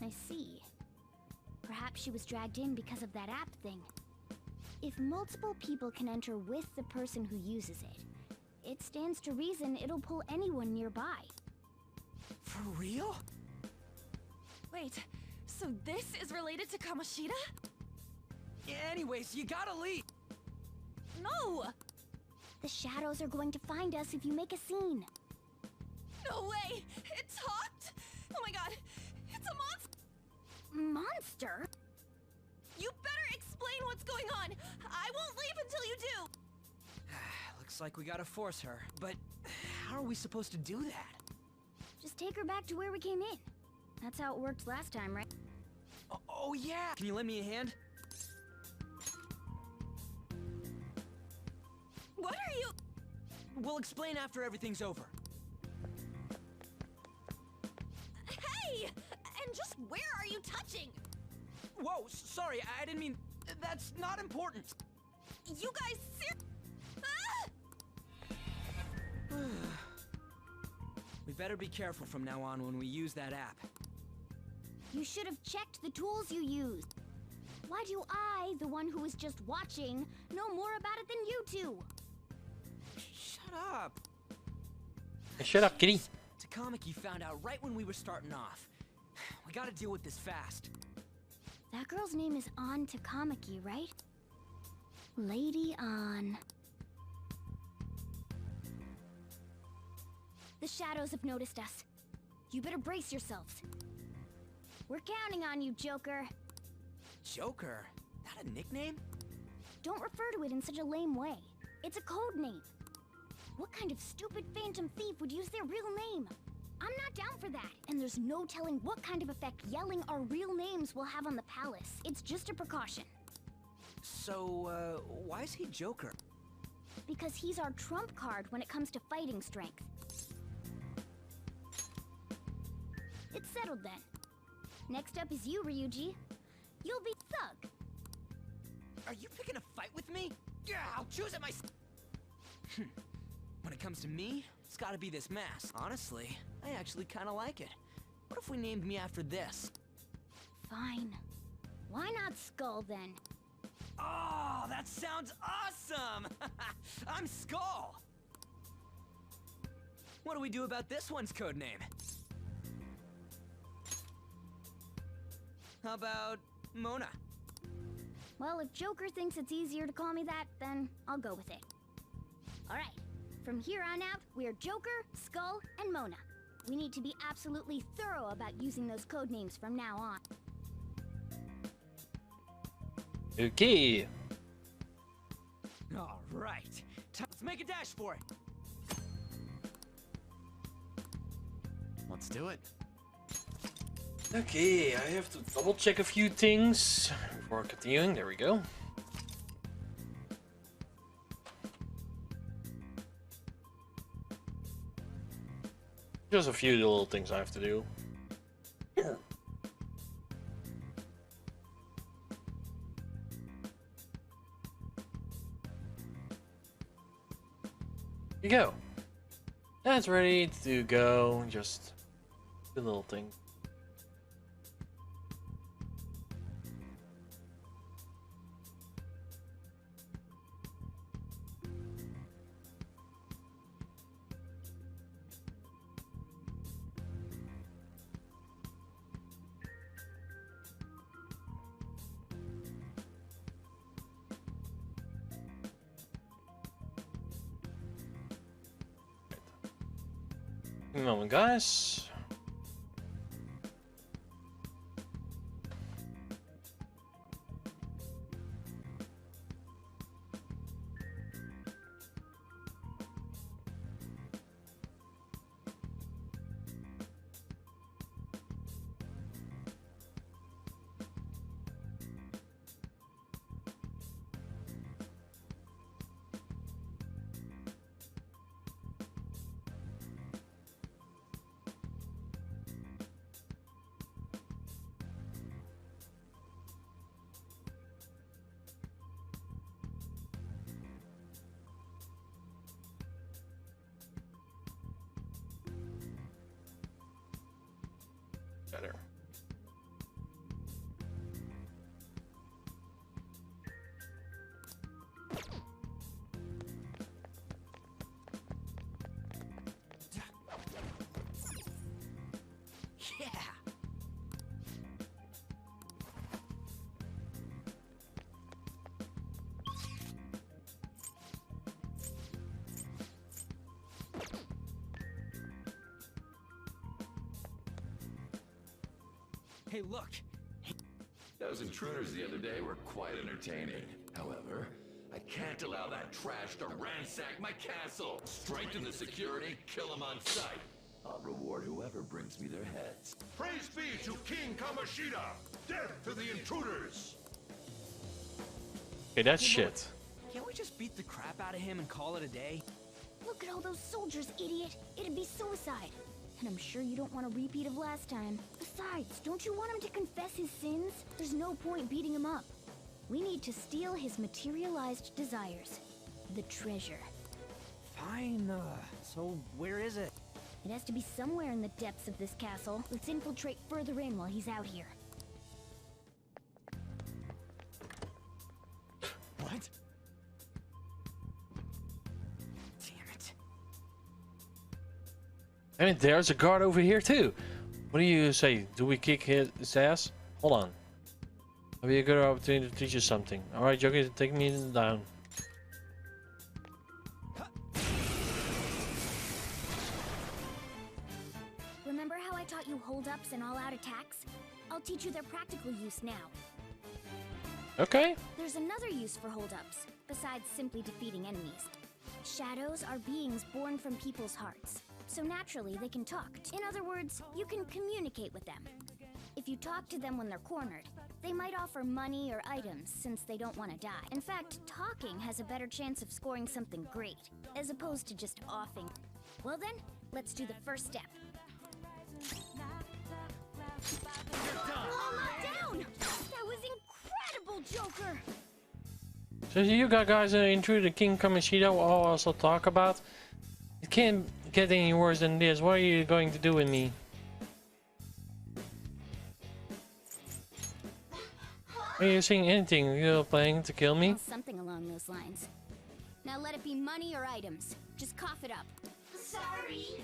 I see. Perhaps she was dragged in because of that app thing. If multiple people can enter with the person who uses it, it stands to reason it'll pull anyone nearby. For real? Wait, so this is related to Kamoshida? Anyways, you gotta leave. No! The shadows are going to find us if you make a scene. No way! It talked? Oh my god, it's a monster! Monster? You better explain what's going on! I won't leave until you do! Looks like we gotta force her, but how are we supposed to do that? Just take her back to where we came in. That's how it worked last time, right? Oh yeah! Can you lend me a hand? What are you... We'll explain after everything's over. Hey! And just where are you touching? Whoa, sorry, I didn't mean... That's not important. You guys We better be careful from now on when we use that app. You should have checked the tools you used. Why do I, the one who was just watching, know more about it than you two? Shut up. Shut up, kitty. Takamaki found out right when we were starting off. We gotta deal with this fast. That girl's name is An Takamaki, right? Lady An. The shadows have noticed us. You better brace yourselves. We're counting on you, Joker. Joker? That a nickname? Don't refer to it in such a lame way. It's a code name. What kind of stupid phantom thief would use their real name? I'm not down for that. And there's no telling what kind of effect yelling our real names will have on the palace. It's just a precaution. So, why is he Joker? Because he's our trump card when it comes to fighting strength. It's settled then. Next up is you, Ryugi. You'll be Thug. Are you picking a fight with me? Yeah, I'll choose it myself. When it comes to me, it's gotta be this mask. Honestly, I actually kinda like it. What if we named me after this? Fine. Why not Skull then? Oh, that sounds awesome! I'm Skull! What do we do about this one's code name? How about Mona? Well, if Joker thinks it's easier to call me that, then I'll go with it. Alright, from here on out, we're Joker, Skull, and Mona. We need to be absolutely thorough about using those code names from now on. Okay. Alright, let's make a dash for it. Let's do it. Okay, I have to double check a few things before continuing. There we go. Just a few little things I have to do. Here you go. That's ready to go. Just a little thing. Give me a moment, guys. Better. Yeah! Hey, look! Those intruders the other day were quite entertaining. However, I can't allow that trash to ransack my castle. Strengthen the security, kill them on sight. I'll reward whoever brings me their heads. Praise be to King Kamoshida! Death to the intruders! Okay, that's shit. Can't we just beat the crap out of him and call it a day? Look at all those soldiers, idiot! It'd be suicide! And I'm sure you don't want a repeat of last time. Besides, don't you want him to confess his sins? There's no point beating him up. We need to steal his materialized desires. The treasure. Fine, so where is it? It has to be somewhere in the depths of this castle. Let's infiltrate further in while he's out here. What? Damn it. I mean, there's a guard over here too. What do you say? Do we kick his ass? Hold on. That'll be a good opportunity to teach you something. Alright, Joker, take me down. Remember how I taught you hold-ups and all-out attacks? I'll teach you their practical use now. Okay. There's another use for hold-ups, besides simply defeating enemies. Shadows are beings born from people's hearts, so naturally they can talk. In other words, you can communicate with them. If you talk to them when they're cornered, they might offer money or items since they don't want to die. In fact, talking has a better chance of scoring something great, as opposed to just offing. Well then, let's do the first step. Oh, down! That was incredible, Joker! So you guys are into the King Kamishita we'll also talk about. It can't get any worse than this. What are you going to do with me? Are you saying anything? You're planning to kill me? Well, something along those lines. Now let it be money or items. Just cough it up. Sorry.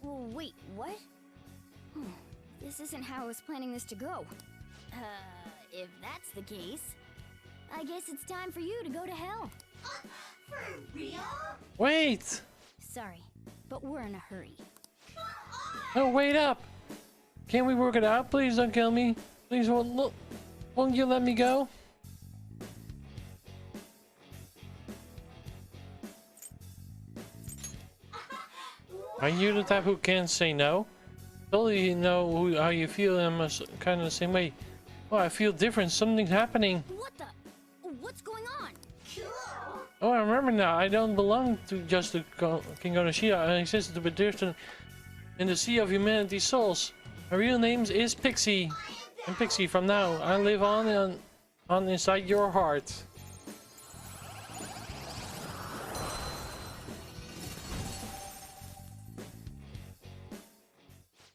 Oh, wait, what? This isn't how I was planning this to go. If that's the case, I guess it's time for you to go to hell. For real? Wait! Sorry, but we're in a hurry. Oh, wait up! Can't we work it out? Please don't kill me. Please won't you let me go? Are you the type who can't say no? Totally know how you feel. I'm kind of the same way. Oh, I feel different. Something's happening. What the? What's going on? Oh, I remember now. I don't belong to just the King Kamishita. I exist to be different in the sea of humanity's souls. My real name is Pixie. And Pixie, from now, I live on inside your heart.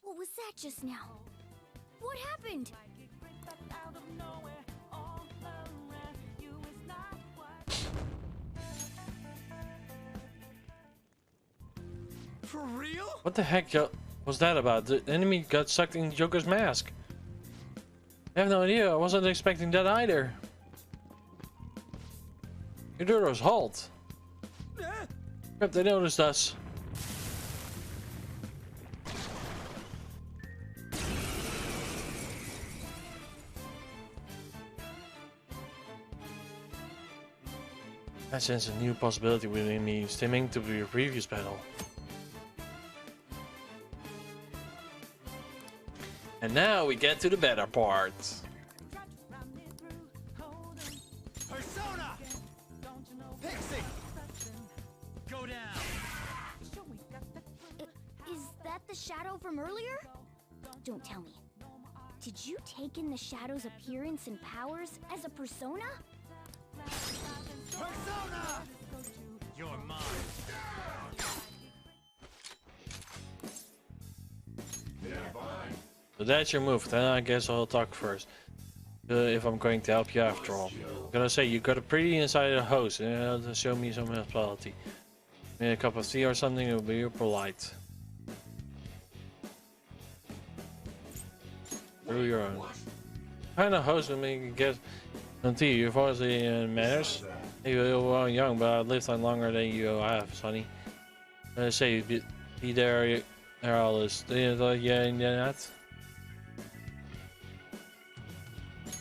What was that just now? What happened? For real? What the heck was that about? The enemy got sucked in Joker's mask. I have no idea. I wasn't expecting that either. Eudoros, halt! Crap, they noticed us. I sense a new possibility within me, stemming to your previous battle. And now we get to the better part. Persona! Pixie! Go down! Is that the shadow from earlier? Don't tell me. Did you take in the shadow's appearance and powers as a persona? Persona! You're mine. So that's your move. Then I guess I'll talk first. If I'm going to help you after all. I'm gonna say you got a pretty inside the host. To show me some hospitality. Maybe a cup of tea or something. It will be polite. Through your own. Kind of host will make you get some tea. You've obviously manners. You're young, but I've lived on longer than you have, Sonny. Say be there. All this. Yeah, in that.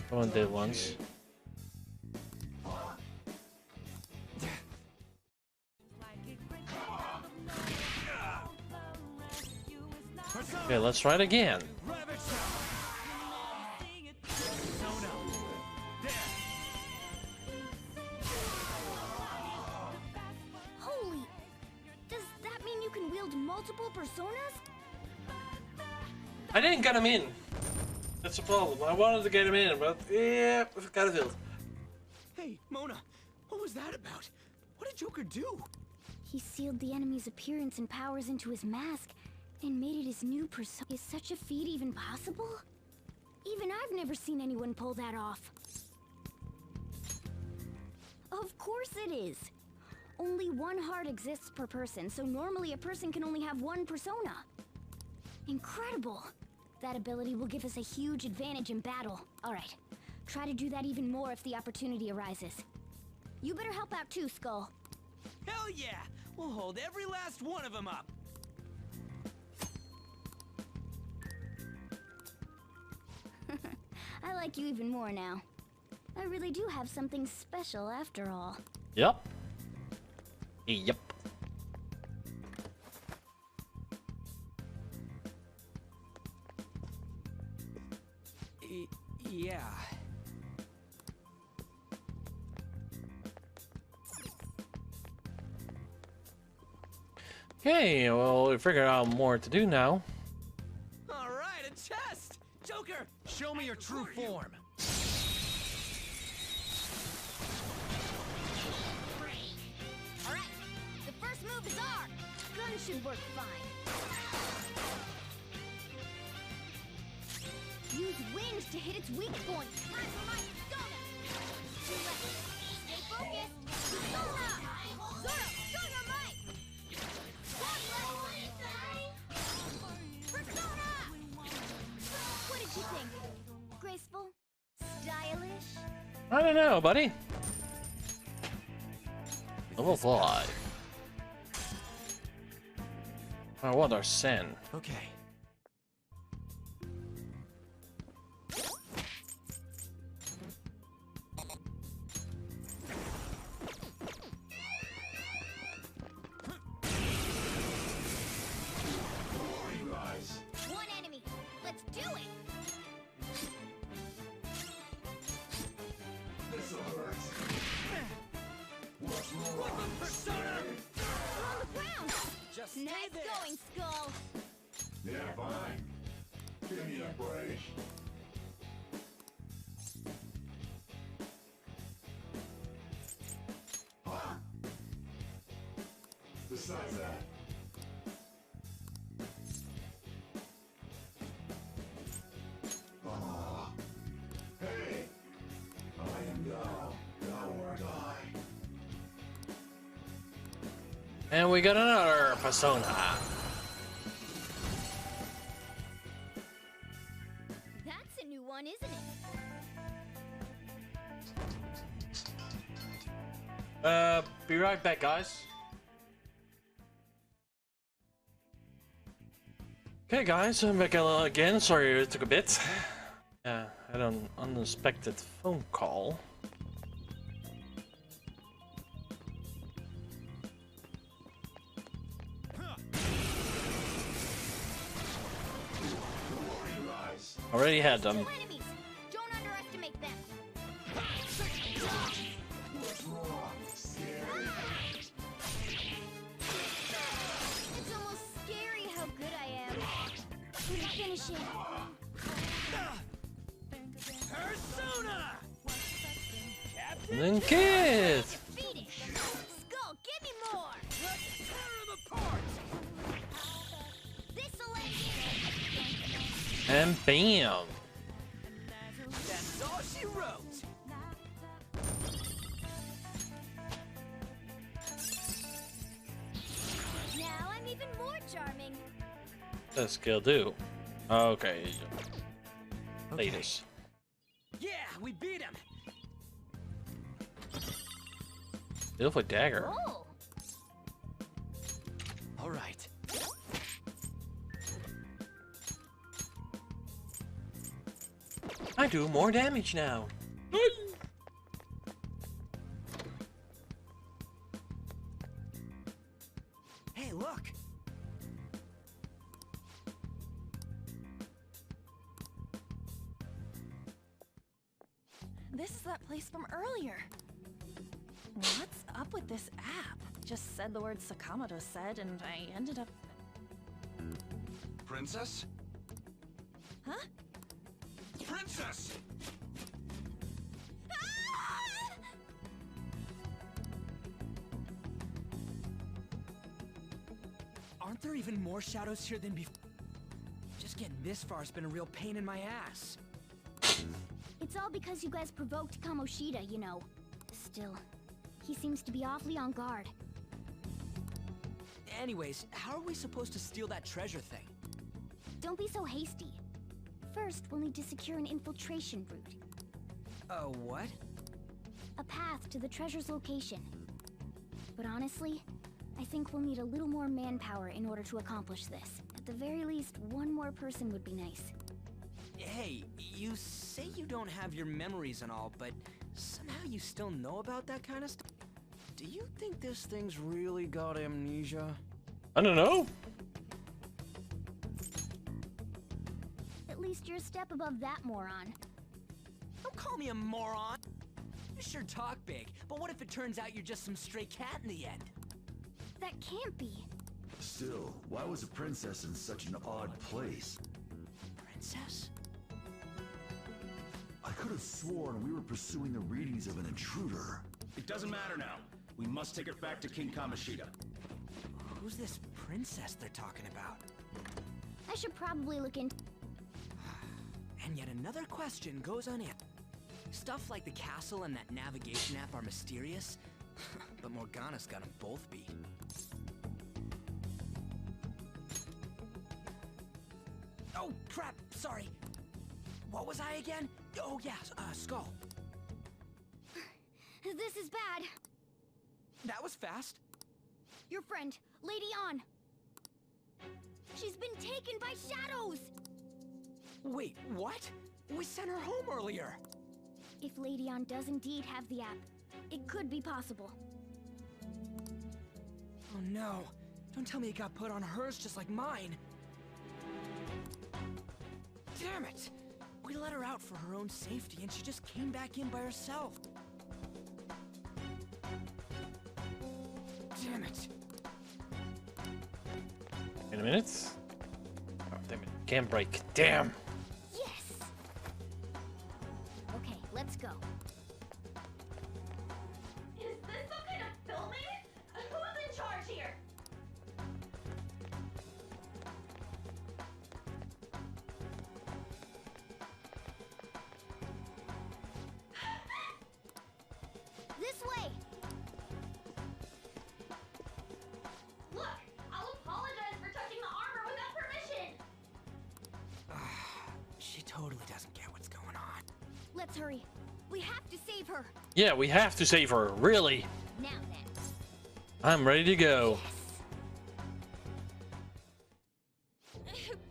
Someone did once. Okay, let's try it again. Holy! Does that mean you can wield multiple personas? I didn't get him in. That's the problem. I wanted to get him in, but yeah, I've got it filled. Hey, Mona, what was that about? What did Joker do? He sealed the enemy's appearance and powers into his mask and made it his new persona. Is such a feat even possible? Even I've never seen anyone pull that off. Of course it is. Only one heart exists per person, so normally a person can only have one persona. Incredible! That ability will give us a huge advantage in battle. Alright, try to do that even more if the opportunity arises. You better help out too, Skull. Hell yeah! We'll hold every last one of them up! I like you even more now. I really do have something special after all. Yep. Yep. Yeah. Okay, well, we figured out more to do now. All right, a chest! Joker, show me your true form. Alright, the first move is arm. Gun should work fine. Use wind to hit its weak point. Time for my persona. Stay focused. Persona! Zoro, show your might! Persona! What did you think? Graceful? Stylish? I don't know, buddy. Level 5. Oh, what are Sen? Okay. One enemy. Let's do it! What the persona? We're on the ground! Just Nice going, Skull! Yeah, fine. Give me a break. Besides that. Hey! I am thou, thou art I. And we got another persona. That's a new one, isn't it? Be right back, guys. Okay, guys, I'm back again. Sorry it took a bit. I had an unexpected phone call. Already had them. Two enemies! Don't underestimate them! It's almost scary how good I am. Finish it. Persona! And then Kid! Beat it! Skull, give me more! Let's tear them apart! This'll end you! And bam! That's all she wrote! Now I'm even more charming. That skill do. Okay. Latest. Yeah, we beat him! Beautiful dagger. Oh, All right. I do more damage now. Hey, look! This is that place from earlier. What's up with this app? Just said the word Sakamoto said, and I ended up... Princess? Huh? Princess! Aren't there even more shadows here than before? Just getting this far has been a real pain in my ass. it's all because you guys provoked Kamoshida, you know. Still, he seems to be awfully on guard. Anyways, how are we supposed to steal that treasure thing? Don't be so hasty. First, we'll need to secure an infiltration route. What? A path to the treasure's location. But honestly, I think we'll need a little more manpower in order to accomplish this. At the very least, one more person would be nice. Hey, you say you don't have your memories and all, but somehow you still know about that kind of stuff? Do you think this thing's really got amnesia? I don't know. At least you're a step above that, moron. Don't call me a moron. You sure talk big, but what if it turns out you're just some stray cat in the end? That can't be. Still, why was a princess in such an odd place? Princess? I could have sworn we were pursuing the readings of an intruder. It doesn't matter now. We must take it back to King Kamoshida. Who's this princess they're talking about? I should probably look into... And yet another question goes unanswered. Stuff like the castle and that navigation app are mysterious, but Morgana's got them both beat. Oh, crap! Sorry. What was I again? Oh, yeah, Skull. This is bad. That was fast. Your friend, Lady On. She's been taken by shadows! Wait, what? We sent her home earlier. If Lady On does indeed have the app, it could be possible. Oh no. Don't tell me it got put on hers just like mine. Damn it! We let her out for her own safety and she just came back in by herself. Damn it. Wait a minute. Oh, damn it. Can't break. Damn. Yes! Okay, let's go. Is this some kind of filming? Who's in charge here? This way! Look, I'll apologize for touching the armor without permission. She totally doesn't get what's going on. Let's hurry. We have to save her. Yeah, we have to save her. Really. Now then. I'm ready to go.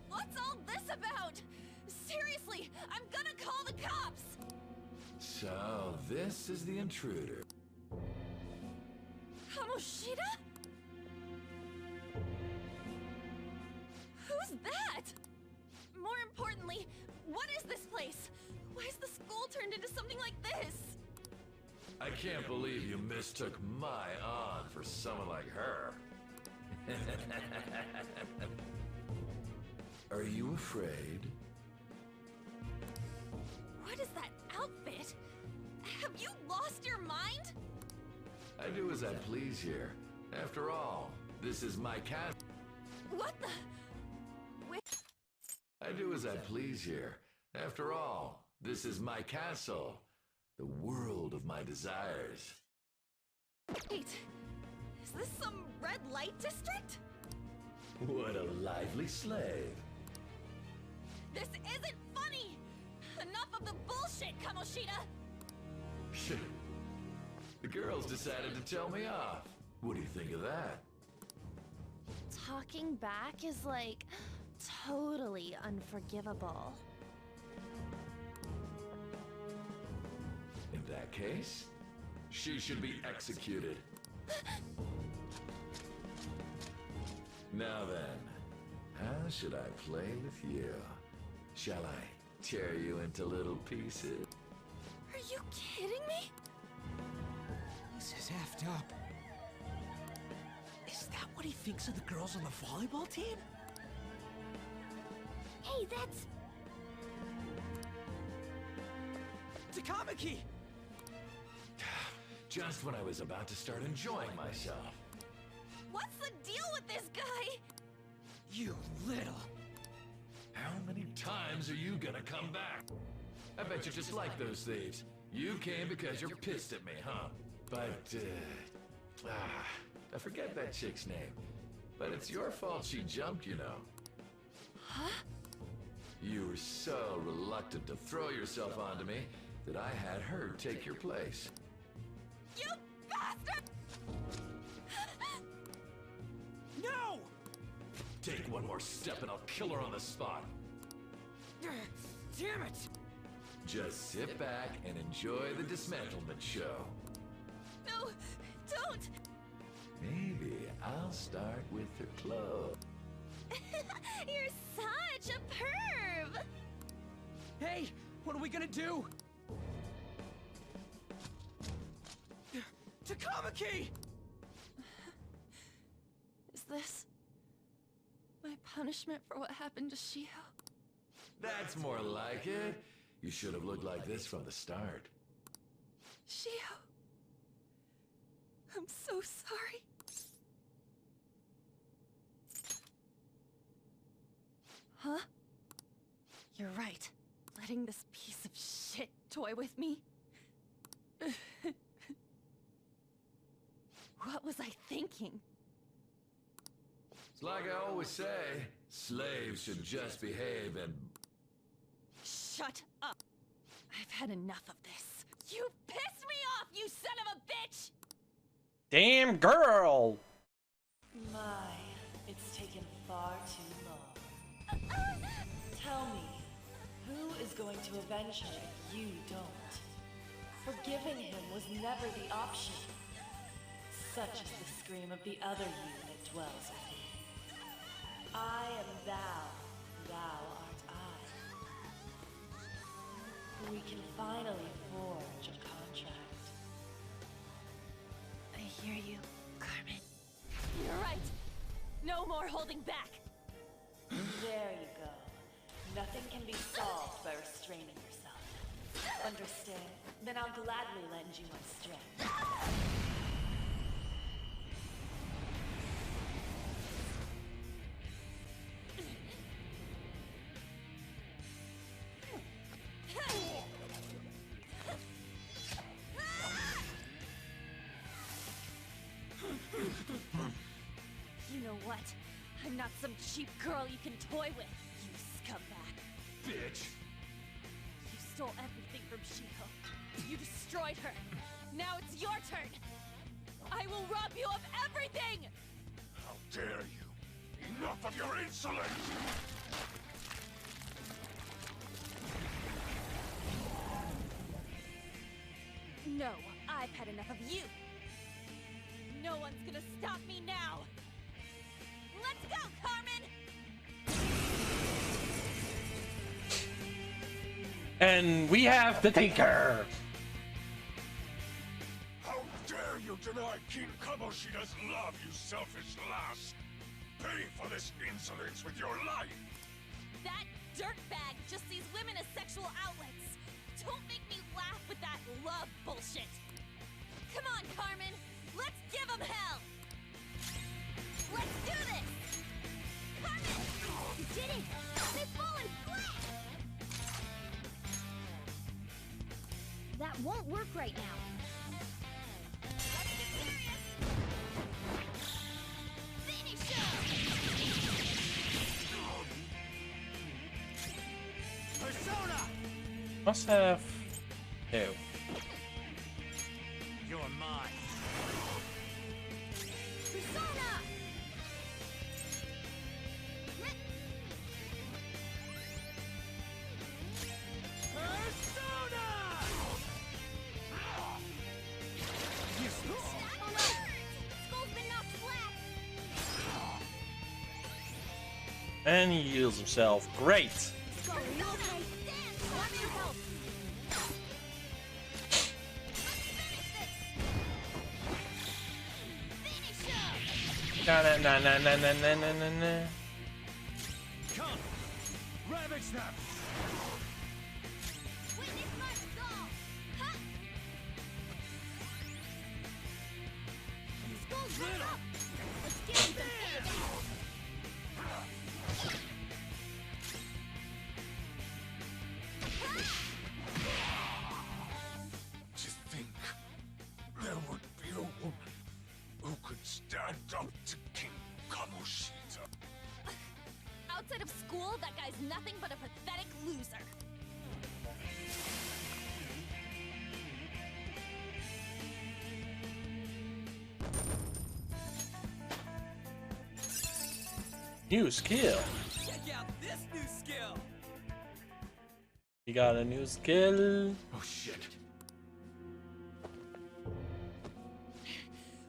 What's all this about? Seriously, I'm gonna call the cops. So, this is the intruder. Kamoshida? Who's that? More importantly, what is this place? Why is the school turned into something like this? I can't believe you mistook my aunt for someone like her. Are you afraid? What is that outfit? Have you lost your mind? I do as I please here. After all, this is my castle. What the? Wait. I do as I please here. After all, this is my castle. The world of my desires. Wait. Is this some red light district? What a lively slave. This isn't funny! Enough of the bullshit, Kamoshida! The girls decided to tell me off. What do you think of that? Talking back is like totally unforgivable. In that case, she should be executed. Now then, how should I play with you? Shall I tear you into little pieces? Are you kidding me? This is effed up. Is that what he thinks of the girls on the volleyball team? Hey, that's... Takamaki! Just when I was about to start enjoying myself. What's the deal with this guy? You little... How many times are you gonna come back? I bet you just like those thieves. You came because you're pissed at me, huh? But, I forget that chick's name. But it's your fault she jumped, you know. Huh? You were so reluctant to throw yourself onto me that I had her take your place. You bastard! No! Take one more step and I'll kill her on the spot. Damn it! Just sit back and enjoy the dismantlement show. No, don't! Maybe I'll start with her clothes. You're such a perv! Hey, what are we gonna do? Takamaki! Is this my punishment for what happened to Shiho? That's more like it. You should have looked like this from the start. Shiho, I'm so sorry. Huh? You're right. Letting this piece of shit toy with me? What was I thinking? It's like I always say, slaves should just behave and... Shut up! I've had enough of this. You pissed me off, you son of a bitch! Damn girl! My, it's taken far too long. Tell me, who is going to avenge her if you don't? Forgiving him was never the option. Such is the scream of the other you that dwells within. I am thou, thou art I. We can finally forge a contract. I hear you, Carmen. You're right! No more holding back! There you go. Nothing can be solved by restraining yourself. Understand? Then I'll gladly lend you my strength. You know what? I'm not some cheap girl you can toy with, you scumbag. Bitch! You stole everything from Shiho. You destroyed her. Now it's your turn. I will rob you of everything! How dare you! Enough of your insolence! No, I've had enough of you. No one's gonna stop me now. Let's go, Carmen! And we have the Tinker! How dare you deny King Kamoshida's love, you selfish lass! Pay for this insolence with your life! That dirtbag just sees women as sexual outlets. Don't make me laugh with that love bullshit. Come on, Carmen. Let's give them hell. Let's do this. Carmen! You did it! They've fallen flat! That won't work right now. Let's get serious. Finish him! Persona! Must have... two. You're mine. Persona! Persona! Useless. Skull's been knocked flat. And he heals himself. Great! Skull, are you okay? Grab your help. Na na na na na na na na na na. Come! Ravage them! Witness my skull! Huh? Skull's lit up! Let's give him some payback! To think there would be a woman who could stand up to King Kamoshida's Kamoshida. Outside of school, that guy's nothing but a pathetic loser. New skill. Check out this new skill. You got a new skill. Oh shit.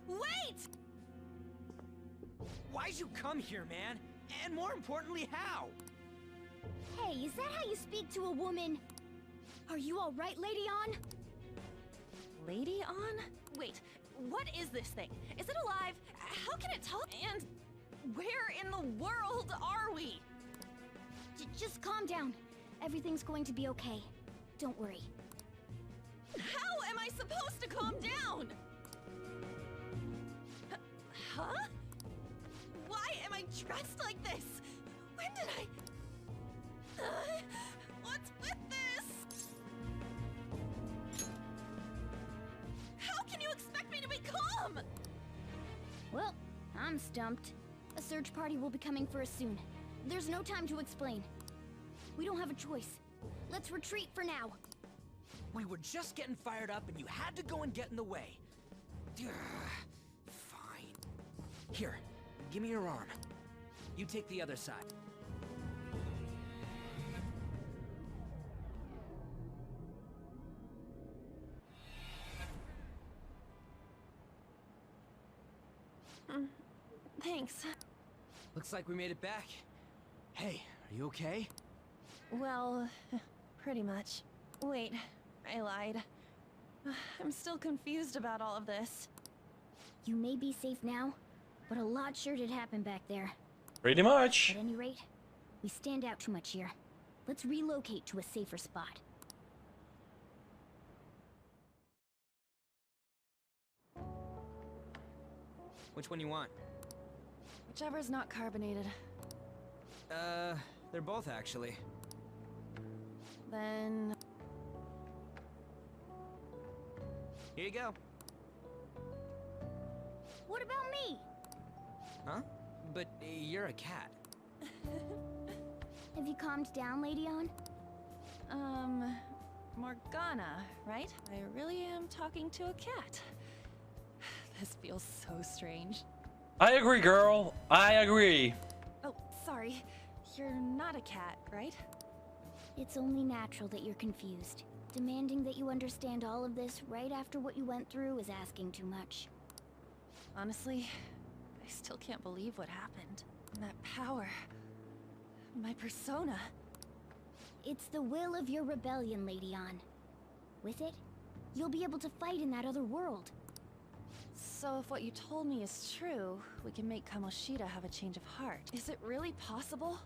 Wait! Why'd you come here, man? And more importantly, how? Hey, is that how you speak to a woman? Are you all right, Lady On? Lady On? Wait, what is this thing? Is it alive? How can it talk? And where in the world are we? Just calm down. Everything's going to be okay. Don't worry. How am I supposed to calm down? Huh? Why am I dressed like this? When did I... what's with this? How can you expect me to be calm? Well, I'm stumped. A search party will be coming for us soon. There's no time to explain. We don't have a choice. Let's retreat for now. We were just getting fired up and you had to go and get in the way. Fine. Here, give me your arm. You take the other side. Thanks. Looks like we made it back. Hey, are you okay? Well, pretty much. Wait, I lied. I'm still confused about all of this. You may be safe now, but a lot sure did happen back there. Pretty much. At any rate, we stand out too much here. Let's relocate to a safer spot. Which one you want? Whichever's not carbonated. They're both actually. Then... Here you go. What about me? Huh? But you're a cat. Have you calmed down, Lady On? Morgana, right? I really am talking to a cat. This feels so strange. I agree, girl. I agree. Oh, sorry. You're not a cat, right? It's only natural that you're confused. Demanding that you understand all of this right after what you went through is asking too much. Honestly, I still can't believe what happened. That power. My persona. It's the will of your rebellion, Lady On. With it, you'll be able to fight in that other world. So if what you told me is true, we can make Kamoshida have a change of heart. Is it really possible?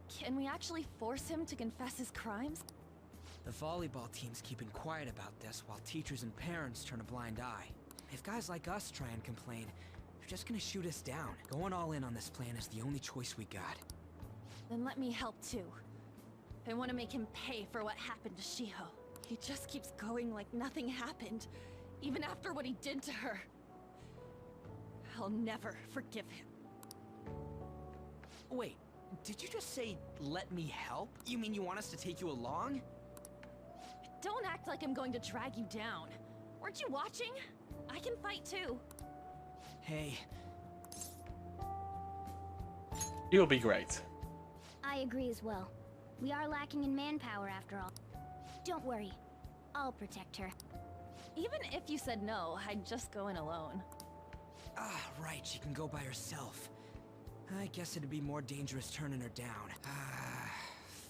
Can we actually force him to confess his crimes? The volleyball team's keeping quiet about this while teachers and parents turn a blind eye. If guys like us try and complain, they're just gonna shoot us down. Going all in on this plan is the only choice we got. Then let me help too. I want to make him pay for what happened to Shiho. He just keeps going like nothing happened, even after what he did to her. I'll never forgive him. Wait, did you just say, let me help? You mean you want us to take you along? Don't act like I'm going to drag you down. Weren't you watching? I can fight too. Hey. You'll be great. I agree as well. We are lacking in manpower after all. Don't worry. I'll protect her. Even if you said no, I'd just go in alone. Ah, right, she can go by herself. I guess it'd be more dangerous turning her down.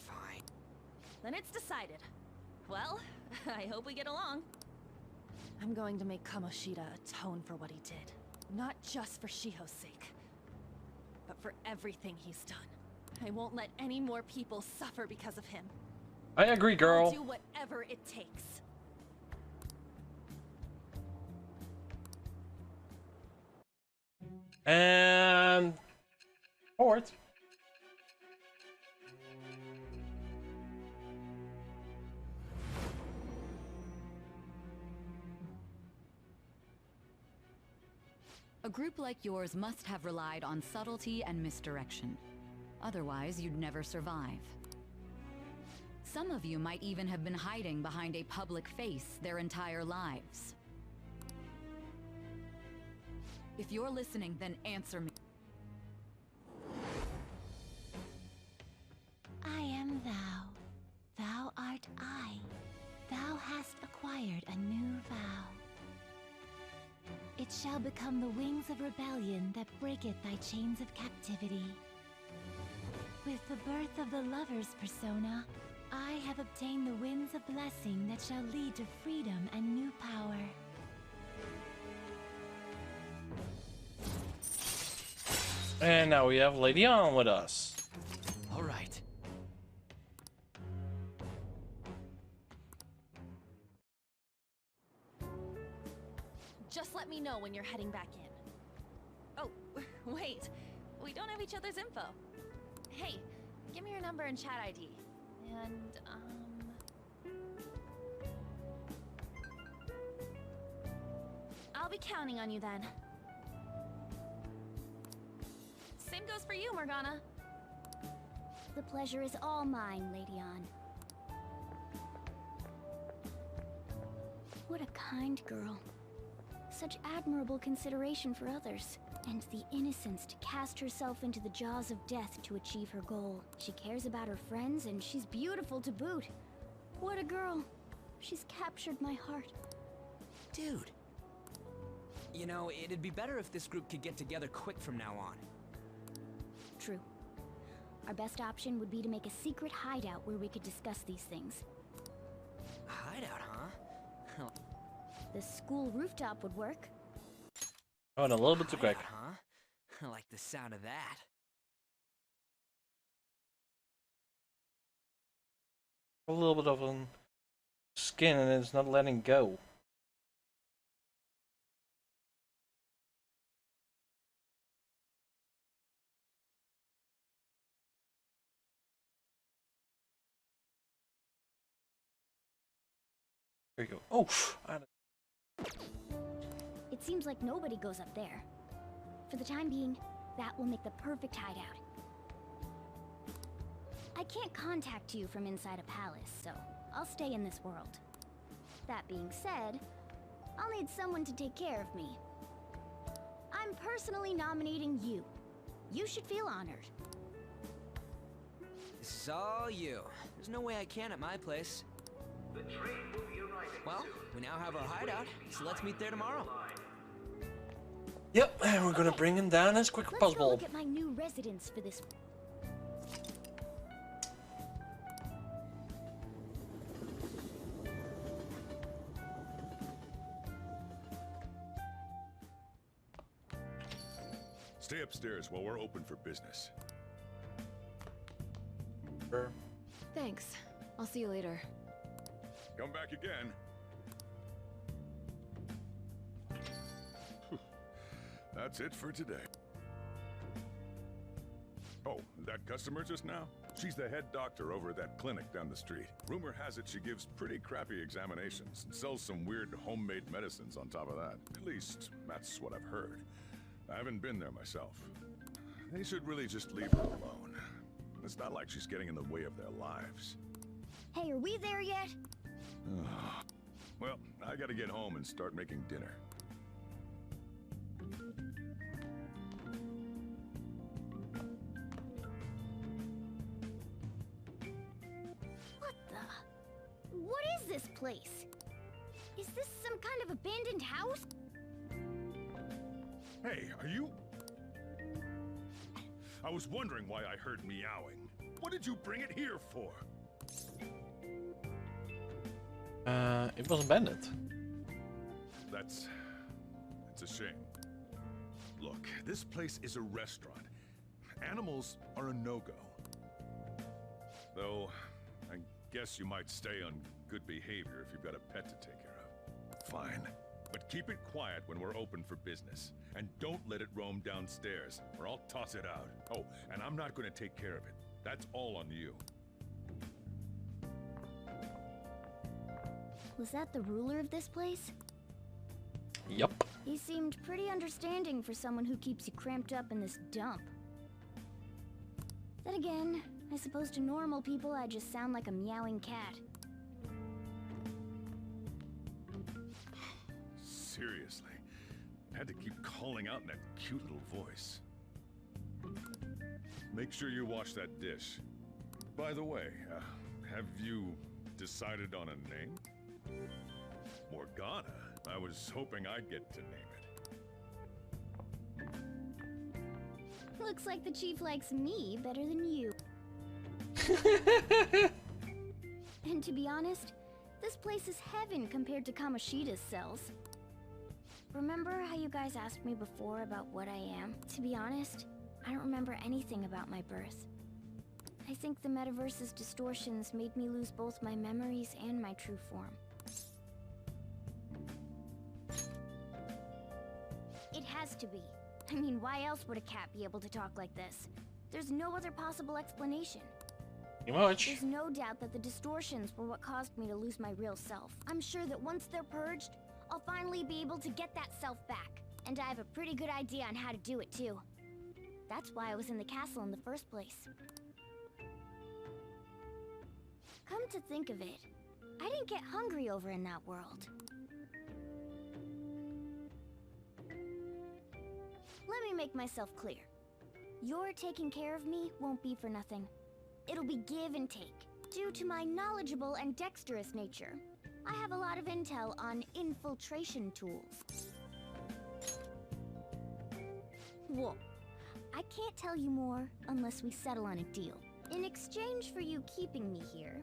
Fine. Then it's decided. Well, I hope we get along. I'm going to make Kamoshida atone for what he did. Not just for Shiho's sake, but for everything he's done. I won't let any more people suffer because of him. I agree, girl. I'll do whatever it takes. And forward. A group like yours must have relied on subtlety and misdirection. Otherwise, you'd never survive. Some of you might even have been hiding behind a public face their entire lives. If you're listening, then answer me. I am thou. Thou art I. Thou hast acquired a new vow. It shall become the wings of rebellion that breaketh thy chains of captivity. With the birth of the lover's persona, I have obtained the winds of blessing that shall lead to freedom and new power. And now we have Lady On with us. All right. Just let me know when you're heading back in. Oh, wait. We don't have each other's info. Hey, give me your number and chat ID. And, I'll be counting on you then. Same goes for you, Morgana. The pleasure is all mine, Lady On. What a kind girl. Such admirable consideration for others, and the innocence to cast herself into the jaws of death to achieve her goal. She cares about her friends, and she's beautiful to boot. What a girl. She's captured my heart. Dude. You know, it'd be better if this group could get together quick from now on. True. Our best option would be to make a secret hideout where we could discuss these things. A hideout, huh? The school rooftop would work. Oh, and a little bit too quick. Huh? I like the sound of that. A little bit of a skin and it's not letting go. There you go. Oh! It seems like nobody goes up there. For the time being, that will make the perfect hideout. I can't contact you from inside a palace, so I'll stay in this world. That being said, I'll need someone to take care of me. I'm personally nominating you. You should feel honored. This is all you. There's no way I can at my place. The train will be arriving well, soon. we now have our hideout, so let's meet there tomorrow. Yep, and we're gonna bring him down as quick as Let's go possible. look at my new residence for this. Stay upstairs while we're open for business. Sure. Thanks. I'll see you later. Come back again. That's it for today. Oh, that customer just now? She's the head doctor over at that clinic down the street. Rumor has it she gives pretty crappy examinations and sells some weird homemade medicines on top of that. At least, that's what I've heard. I haven't been there myself. They should really just leave her alone. It's not like she's getting in the way of their lives. Hey, are we there yet? Well, I gotta get home and start making dinner. What the? What is this place? Is this some kind of abandoned house? Hey, are you... I was wondering why I heard meowing. What did you bring it here for? It was abandoned. It's a shame. Look, this place is a restaurant. Animals are a no-go. Though, I guess you might stay on good behavior if you've got a pet to take care of. Fine. But keep it quiet when we're open for business. And don't let it roam downstairs, or I'll toss it out. Oh, and I'm not going to take care of it. That's all on you. Was that the ruler of this place? Yup. He seemed pretty understanding for someone who keeps you cramped up in this dump. Then again, I suppose to normal people I just sound like a meowing cat. Seriously, had to keep calling out in that cute little voice. Make sure you wash that dish. By the way, have you decided on a name? Morgana? I was hoping I'd get to name it. Looks like the chief likes me better than you. And to be honest, this place is heaven compared to Kamoshida's cells. Remember how you guys asked me before about what I am? To be honest, I don't remember anything about my birth. I think the metaverse's distortions made me lose both my memories and my true form. It has to be. I mean, why else would a cat be able to talk like this? There's no other possible explanation. Pretty much. There's no doubt that the distortions were what caused me to lose my real self. I'm sure that once they're purged, I'll finally be able to get that self back. And I have a pretty good idea on how to do it too. That's why I was in the castle in the first place. Come to think of it, I didn't get hungry over in that world. Let me make myself clear. Your taking care of me won't be for nothing. It'll be give and take. Due to my knowledgeable and dexterous nature, I have a lot of intel on infiltration tools. Whoa. I can't tell you more unless we settle on a deal. In exchange for you keeping me here,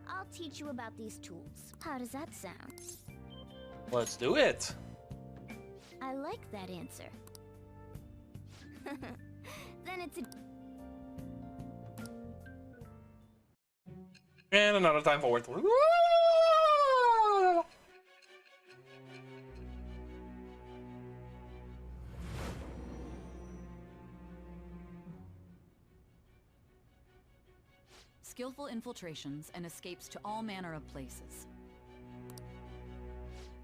I'll teach you about these tools. How does that sound? Let's do it. I like that answer. Then it's a... And another time forward. Skillful infiltrations and escapes to all manner of places.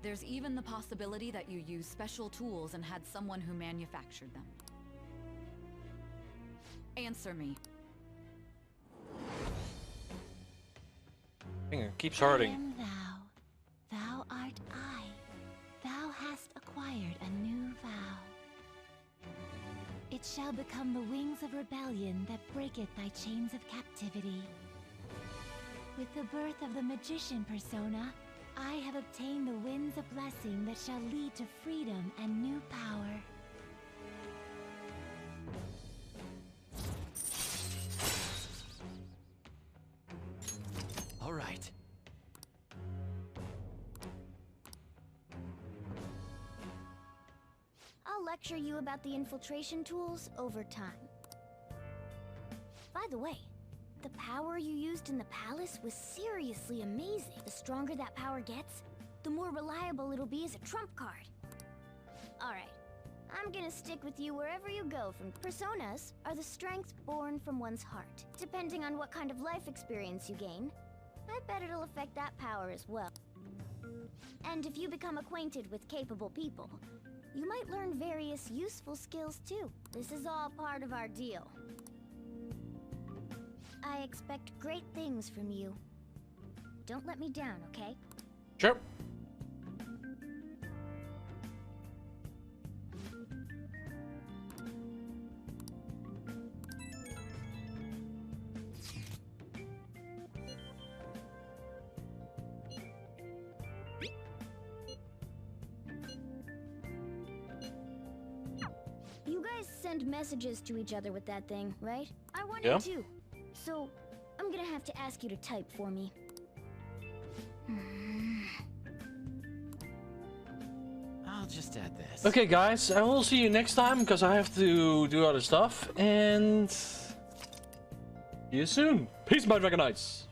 There's even the possibility that you use special tools and had someone who manufactured them. Answer me. Finger keeps hurting. I am thou. Thou art I. Thou hast acquired a new vow. It shall become the wings of rebellion that breaketh thy chains of captivity. With the birth of the magician persona, I have obtained the winds of blessing that shall lead to freedom and new power. All right. I'll lecture you about the infiltration tools over time. By the way, the power you used in the palace was seriously amazing. The stronger that power gets, the more reliable it'll be as a trump card. Alright, I'm gonna stick with you wherever you go from. Personas are the strength born from one's heart. Depending on what kind of life experience you gain, I bet it'll affect that power as well. And if you become acquainted with capable people, you might learn various useful skills too. This is all part of our deal. I expect great things from you. Don't let me down, okay? Sure. You guys send messages to each other with that thing, right? I wanted Yeah. to. So, I'm gonna have to ask you to type for me. I'll just add this. Okay, guys, I will see you next time because I have to do other stuff. And see you soon. Peace, my Dragonites.